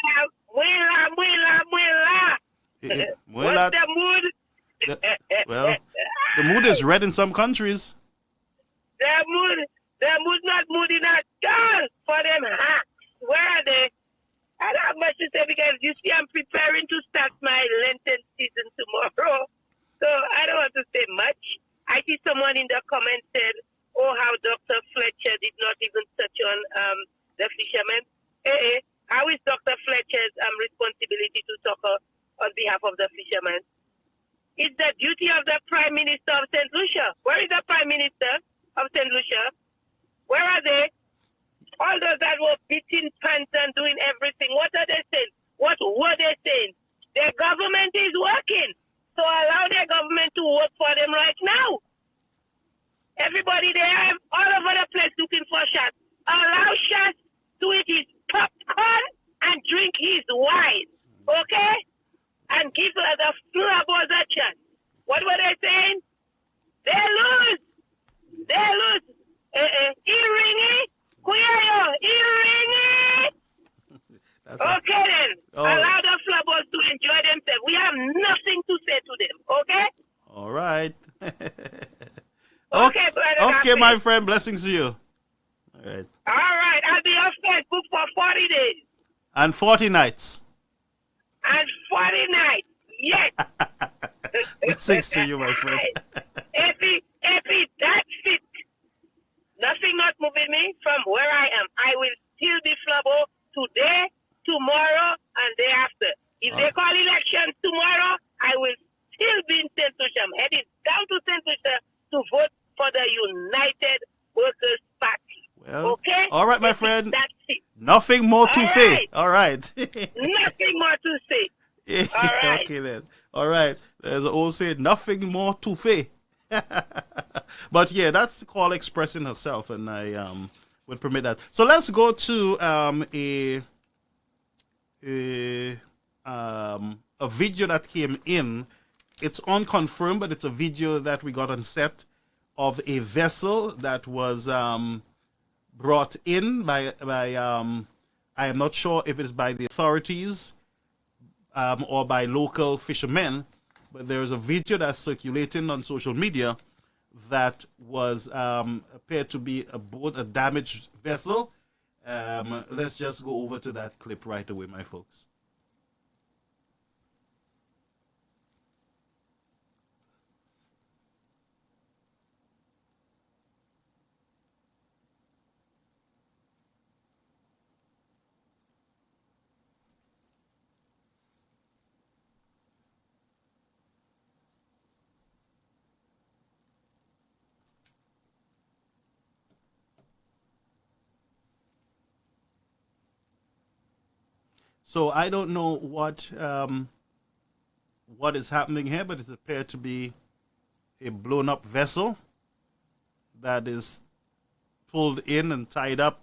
S9: the mood?
S5: Well, the mood is red in some countries.
S9: The mood not moody at all for them hacks. Where are they? I don't have much to say because you see I'm preparing to start my Lenten season tomorrow. So I don't want to say much. I see someone in the comments said, oh, how Dr. Fletcher did not even touch on the fishermen. How is Dr. Fletcher's responsibility to talk on behalf of the fishermen? It's the duty of the Prime Minister of St. Lucia. Where is the Prime Minister of St. Lucia? Where are they? All those that were beating pants and doing everything, what are they saying? What were they saying? Their government is working. So allow their government to work for them right now. Everybody there, all over the place looking for shots. Allow shots to eat his popcorn and drink his wine. Okay? And give the flabos a chance. What were they saying? They lose. They lose. Iringi? Kuyayo? Iringi? Okay then.
S5: Oh.
S9: Allow the flabos to enjoy themselves. We have nothing to say to them. Okay?
S5: All right.
S9: Okay, brother.
S5: Okay, my friend. Blessings to you. All right.
S9: All right. I'll be on Facebook for 40 days.
S5: And 40 nights.
S9: And 40 nights. Yes.
S5: Blessings to you, my friend.
S9: Epi, that's it. Nothing not moving me from where I am. I will still be flabo today, tomorrow, and day after. If they call elections tomorrow, I will still be in St. Lucia. I'm heading down to St. Lucia to vote for the United Workers' Party.
S5: Well,
S9: okay?
S5: all right, my friend.
S9: That's it.
S5: Nothing more to
S9: All
S5: say.
S9: right.
S5: All right.
S9: Nothing more to say. All right.
S5: Okay then. All right. There's an old saying, nothing more to say. But yeah, that's called expressing herself, and I would permit that. So let's go to a video that came in. It's unconfirmed, but it's a video that we got on set of a vessel that was brought in by I am not sure if it's by the authorities or by local fishermen, but there's a video that's circulating on social media that was appeared to be a damaged vessel. Let's just go over to that clip right away, my folks. So I don't know what is happening here, but it appeared to be a blown up vessel that is pulled in and tied up.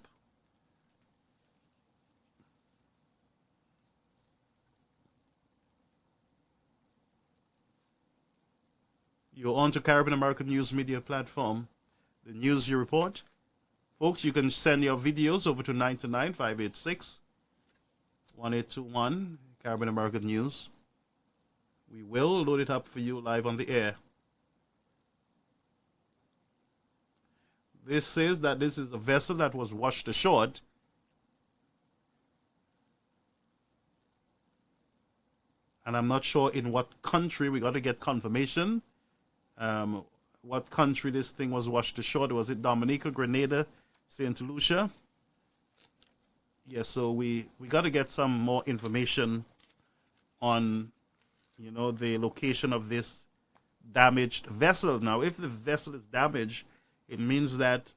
S5: You're on to Caribbean American News Media Platform, the news you report. Folks, you can send your videos over to 929-586. 1821 Caribbean American News. We will load it up for you live on the air. This says that this is a vessel that was washed ashore. And I'm not sure in what country. We got to get confirmation. What country this thing was washed ashore. Was it Dominica, Grenada, St. Lucia? Yeah, so we got to get some more information on, the location of this damaged vessel. Now, if the vessel is damaged, it means that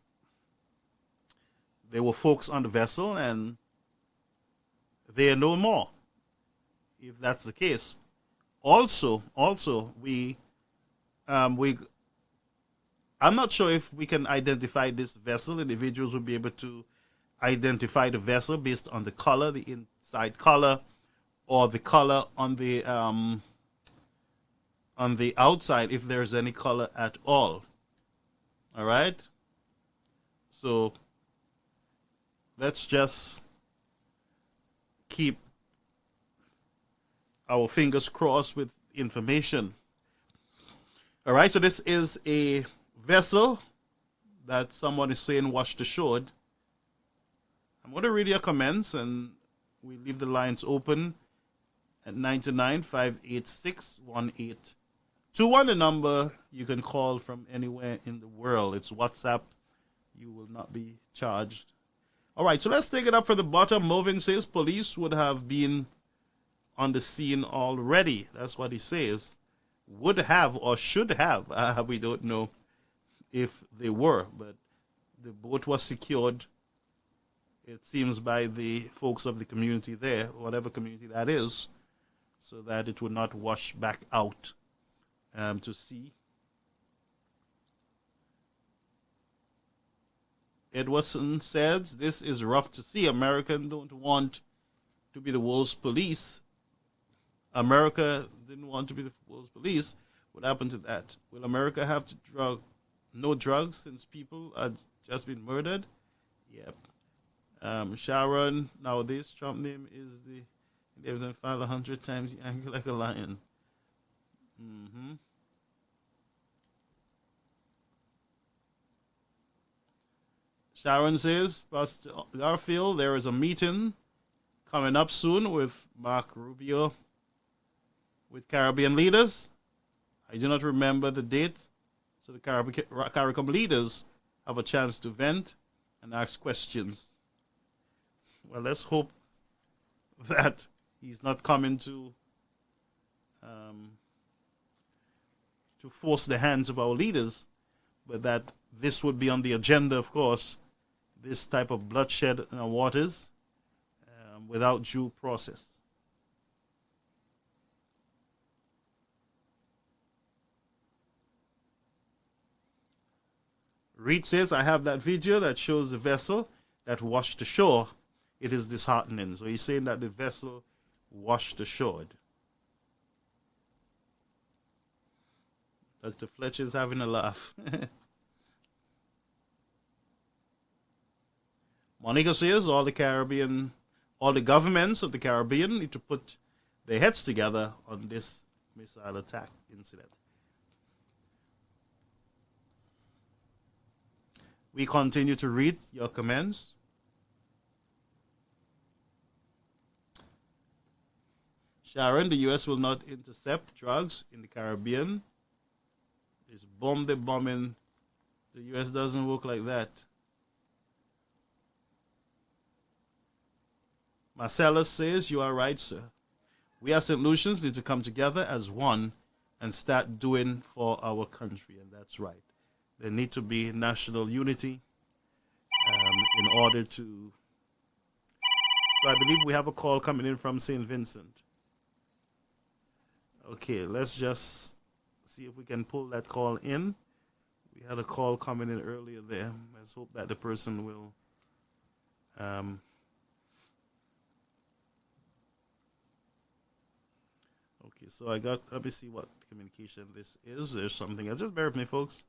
S5: there were folks on the vessel and they are no more, if that's the case. Also, I'm not sure if we can identify this vessel. Individuals will be able to identify the vessel based on the color, the inside color, or the color on the outside, if there's any color at all. All right. So let's just keep our fingers crossed with information. All right. So this is a vessel that someone is saying washed ashore. I'm going to read your comments, and we leave the lines open at 929-586-1821, the number you can call from anywhere in the world. It's WhatsApp. You will not be charged. All right, so let's take it up from the bottom. Movin says police would have been on the scene already. That's what he says. Would have or should have. We don't know if they were, but the boat was secured, it seems, by the folks of the community there, whatever community that is, so that it would not wash back out to sea. Edwardson says, this is rough to see. Americans don't want to be the world's police. America didn't want to be the world's police. What happened to that? Will America have to no drugs since people had just been murdered? Yep. Sharon, nowadays, Trump name is they've been filed 100 times angry like a lion. Sharon says, Pastor Garfield, there is a meeting coming up soon with Mark Rubio with Caribbean leaders. I do not remember the date, so the CARICOM leaders have a chance to vent and ask questions. Well, let's hope that he's not coming to force the hands of our leaders, but that this would be on the agenda, of course, this type of bloodshed in our waters. without due process. Reed says, I have that video that shows the vessel that washed ashore. It is disheartening. So he's saying that the vessel washed ashore. Dr. Fletcher is having a laugh. Monica says all the governments of the Caribbean need to put their heads together on this missile attack incident. We continue to read your comments. Sharon, the U.S. will not intercept drugs in the Caribbean. It's bombing. The U.S. doesn't work like that. Marcellus says, you are right, sir. We as St. Lucians need to come together as one and start doing for our country, and that's right. There need to be national unity in order to... So I believe we have a call coming in from St. Vincent. Okay, let's just see if we can pull that call in. We had a call coming in earlier there. Let's hope that the person will... Okay, so let me see what communication this is. There's something else. Just bear with me, folks.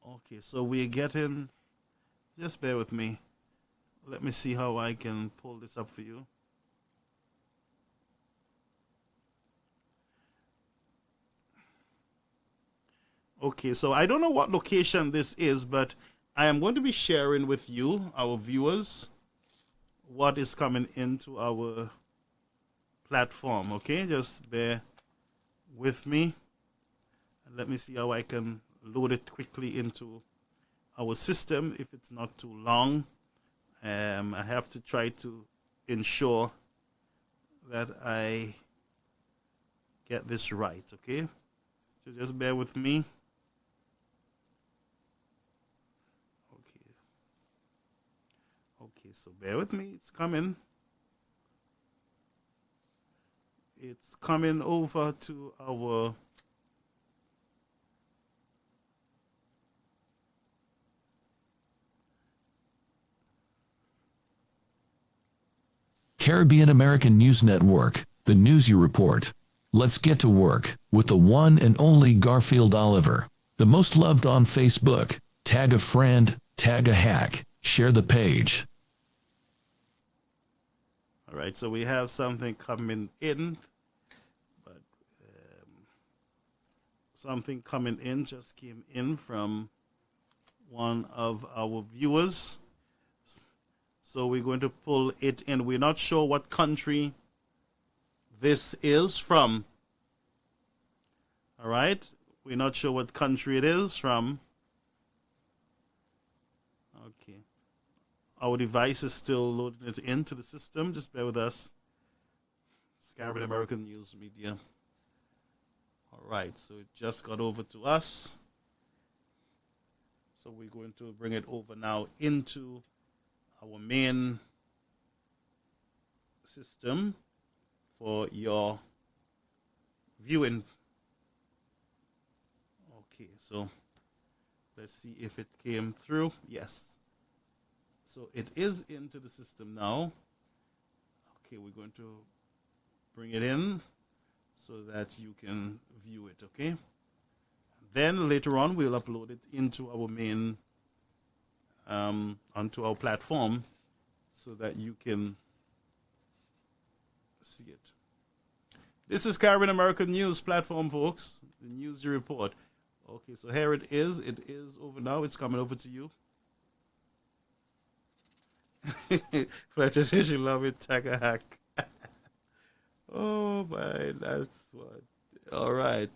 S5: Okay, so we're getting, just bear with me. Let me see how I can pull this up for you. Okay, so I don't know what location this is, but I am going to be sharing with you, our viewers, what is coming into our platform, okay? Just bear with me. And let me see how I can load it quickly into our system if it's not too long. I have to try to ensure that I get this right, okay? So just bear with me. Okay, so bear with me. It's coming. It's coming over to our...
S1: Caribbean American News Network, the news you report. Let's get to work with the one and only Garfield Oliver, the most loved on Facebook. Tag a friend, tag a hack, share the page.
S5: All right, so we have something coming in, but something coming in just came in from one of our viewers. So we're going to pull it in. We're not sure what country this is from. All right, we're not sure what country it is from. Okay. Our device is still loading it into the system. Just bear with us. Caribbean American News Media. All right, so it just got over to us. So we're going to bring it over now into our main system for your viewing. Okay, so let's see if it came through. Yes. So it is into the system now. Okay, we're going to bring it in so that you can view it, okay? Then later on, we'll upload it into our main, onto our platform so that you can see it. This is Caribbean American News platform, folks. The news you report. Okay, so here it is. It is over now. It's coming over to you. Fletcher says she love it. Tag a hack. Oh my, that's what. All right.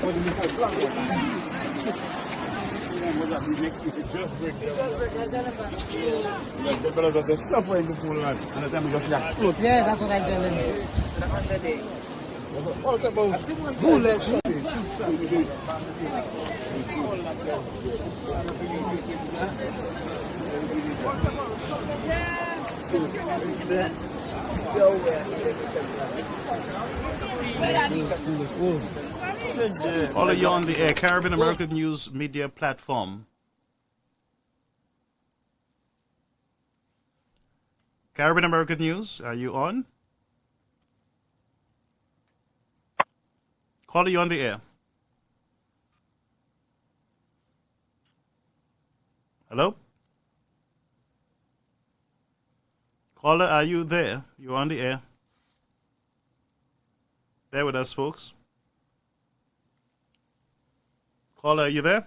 S10: The fellas are just suffering the pool, man. And the time we just got close. Yeah, that's what I'm telling you. All about foolish.
S5: All of you on the Caribbean American News Media platform. Caribbean American News, are you on? Caller, you on the air. Hello? Caller, are you there? You're on the air. Bear with us, folks. Caller, are you there?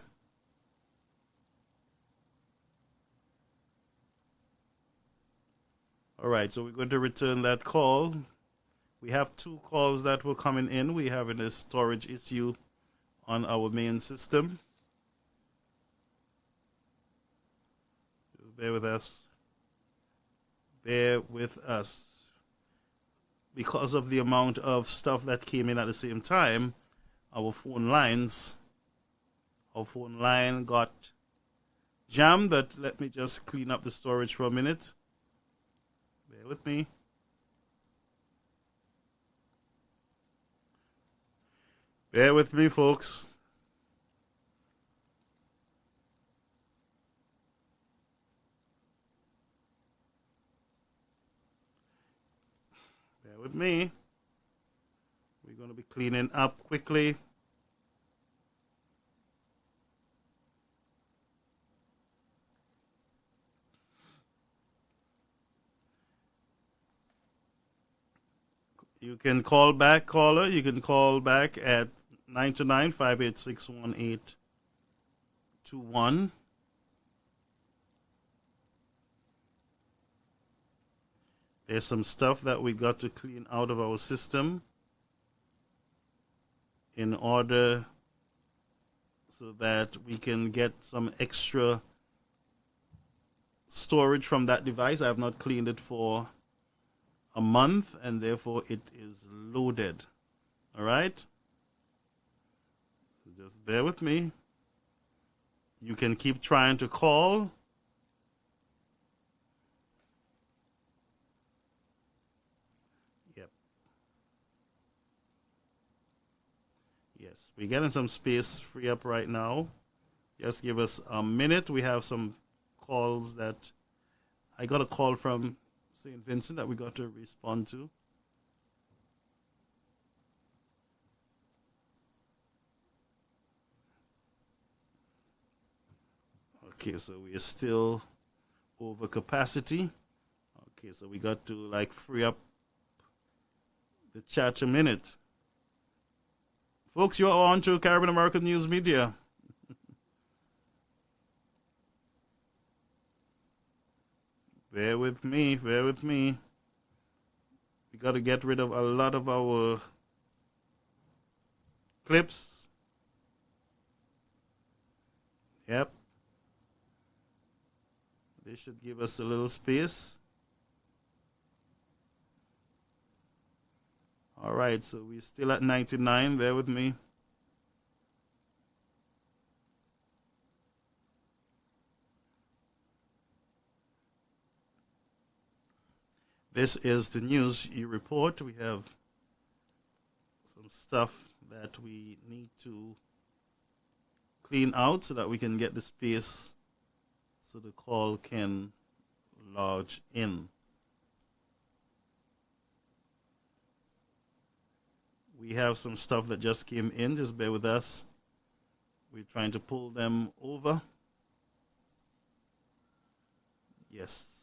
S5: All right, so we're going to return that call. We have 2 calls that were coming in. We're having a storage issue on our main system. Bear with us. Bear with us. Because of the amount of stuff that came in at the same time, our phone line got jammed, but let me just clean up the storage for a minute. Bear with me. Bear with me, folks. Bear with me. We're going to be cleaning up quickly. You can call back, caller. You can call back at 929-586-1821. There's some stuff that we got to clean out of our system in order so that we can get some extra storage from that device. I have not cleaned it for a month, and therefore it is loaded. All right? So just bear with me. You can keep trying to call. Yep. Yes, we're getting some space free up right now. Just give us a minute. We have some calls that I got a call from St. Vincent that we got to respond to. Okay, so we are still over capacity. Okay, so we got to free up the chat a minute. Folks, you're on to Caribbean American News Media. Bear with me, bear with me. We got to get rid of a lot of our clips. Yep. They should give us a little space. All right, so we're still at 99. Bear with me. This is the news you report. We have some stuff that we need to clean out so that we can get the space so the call can lodge in. We have some stuff that just came in. Just bear with us. We're trying to pull them over. Yes.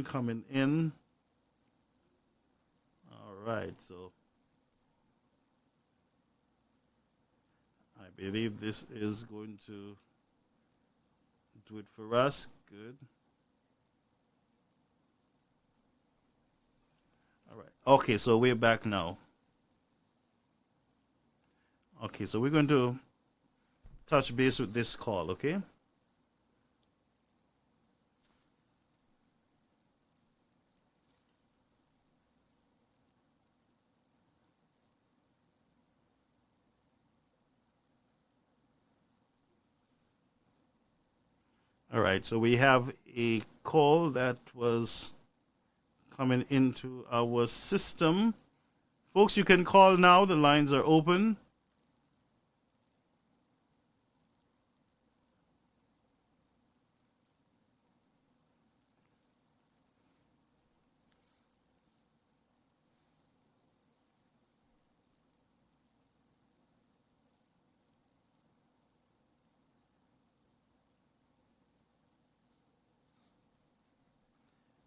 S5: Coming in. All right, so I believe this is going to do it for us. Good. All right. Okay, so we're back now. Okay, so we're going to touch base with this call, okay? All right, so we have a call that was coming into our system. Folks, you can call now. The lines are open.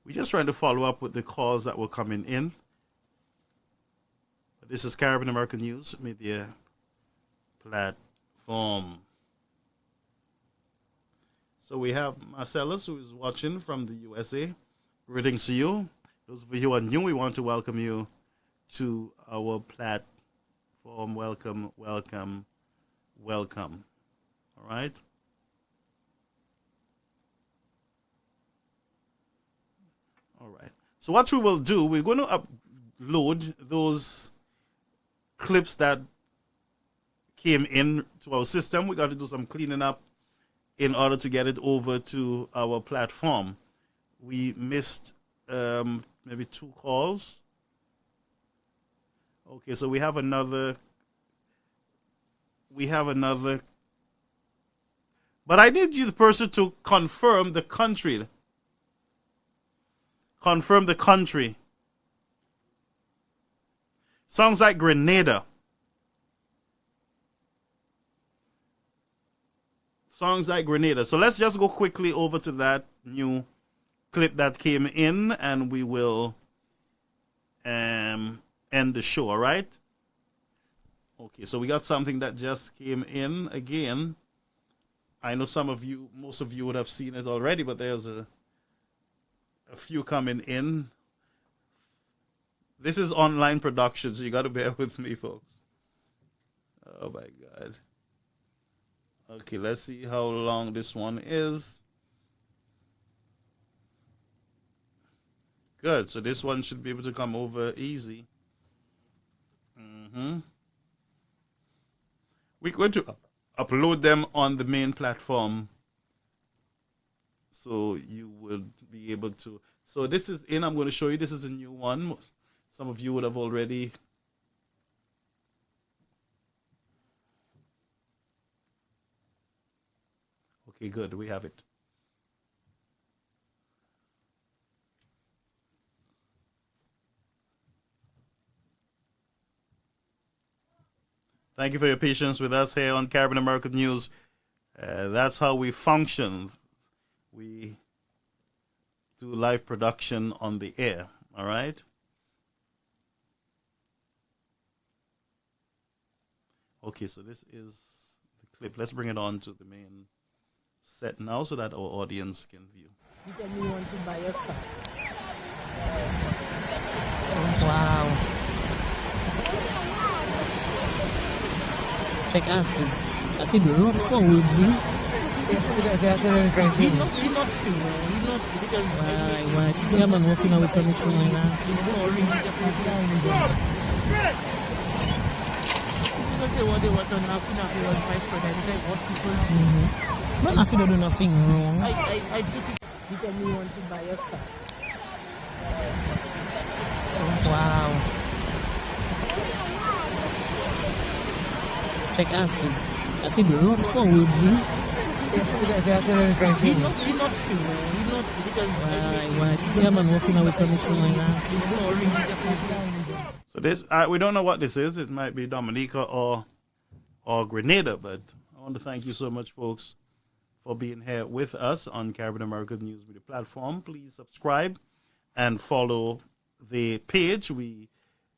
S5: We're just trying to follow up with the calls that were coming in. This is Caribbean American News Media Platform. So we have Marcellus, who is watching from the USA. Greetings to you. Those of you who are new, we want to welcome you to our platform. Welcome, welcome, welcome. All right? All right. So what we will do, we're going to upload those clips that came in to our system. We got to do some cleaning up in order to get it over to our platform. We missed maybe 2 calls. Okay, so we have another. But I need you, the person, to confirm the country. Confirm the country. Sounds like Grenada. Songs like Grenada. So let's just go quickly over to that new clip that came in, and we will end the show, all right? Okay, so we got something that just came in again. I know most of you would have seen it already, but there's a few coming in. This is online production, so you got to bear with me, folks. Oh, my God. Okay, let's see how long this one is. Good, so this one should be able to come over easy. We're going to upload them on the main platform, so you would be able to. So this is in. I'm going to show you. This is a new one. Some of you would have already. Okay, good. We have it. Thank you for your patience with us here on Caribbean American News. That's how we function. We do live production on the air, all right? Okay, so this is the clip. Let's bring it on to the main set now so that our audience can view.
S11: You tell me you want to buy a car. Oh, wow. Check acid. Acid lost for weeds. You're not free, because why? You see a man walking away from the scene now. Sorry. What they want to nothing was my friend. I said what people see. But nothing do nothing wrong. I put it. You tell me you want to buy a car. Oh, wow. Check acid. Acid lost for weeds. You're not free, because why? You see a man walking away from the scene now. Sorry.
S5: So this, we don't know what this is. It might be Dominica or Grenada, but I want to thank you so much, folks, for being here with us on Caribbean American News Media Platform. Please subscribe and follow the page. We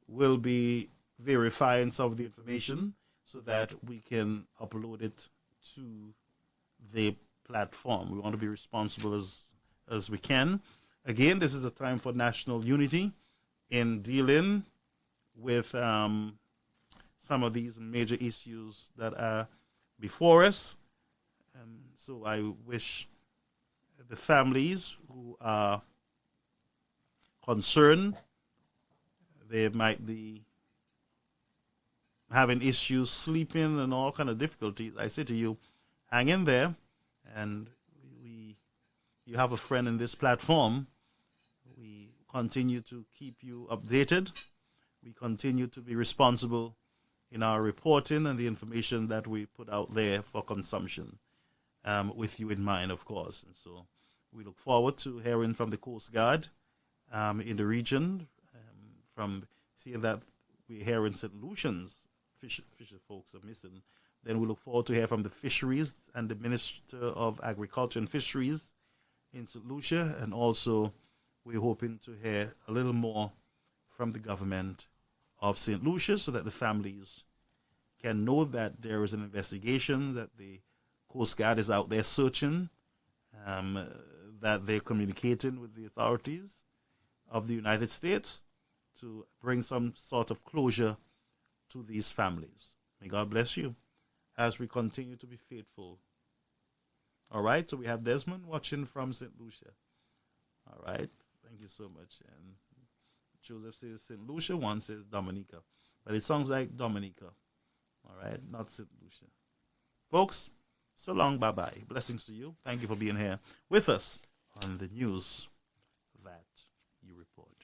S5: will be verifying some of the information so that we can upload it to the platform. We want to be responsible as we can. Again, this is a time for national unity in dealing with some of these major issues that are before us. So I wish the families who are concerned, they might be having issues sleeping and all kind of difficulties. I say to you, hang in there, and you have a friend in this platform. We continue to keep you updated. We continue to be responsible in our reporting and the information that we put out there for consumption, with you in mind, of course. And so we look forward to hearing from the Coast Guard in the region, from seeing that we're here in St. Lucian's, fisher folks are missing. Then we look forward to hear from the fisheries and the Minister of Agriculture and Fisheries in St. Lucia. And also we're hoping to hear a little more from the government of St. Lucia, so that the families can know that there is an investigation, that the Coast Guard is out there searching, that they're communicating with the authorities of the United States to bring some sort of closure to these families. May God bless you as we continue to be faithful. All right, so we have Desmond watching from St. Lucia. All right, thank you so much. And Joseph says St. Lucia, one says Dominica. But it sounds like Dominica. All right, not St. Lucia. Folks, so long, bye-bye. Blessings to you. Thank you for being here with us on the news that you report.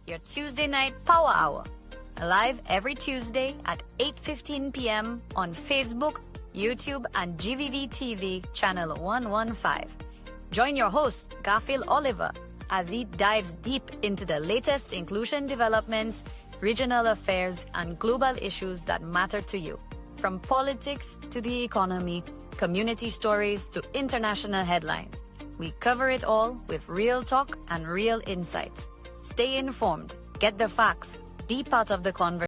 S2: Your Tuesday night Power Hour. Live every Tuesday at 8:15 p.m. on Facebook, YouTube, and GVV TV channel 115. Join your host, Garfield Oliver, as he dives deep into the latest inclusion developments, regional affairs, and global issues that matter to you. From politics to the economy, community stories to international headlines, we cover it all with real talk and real insights. Stay informed, get the facts, deep out of the conversation.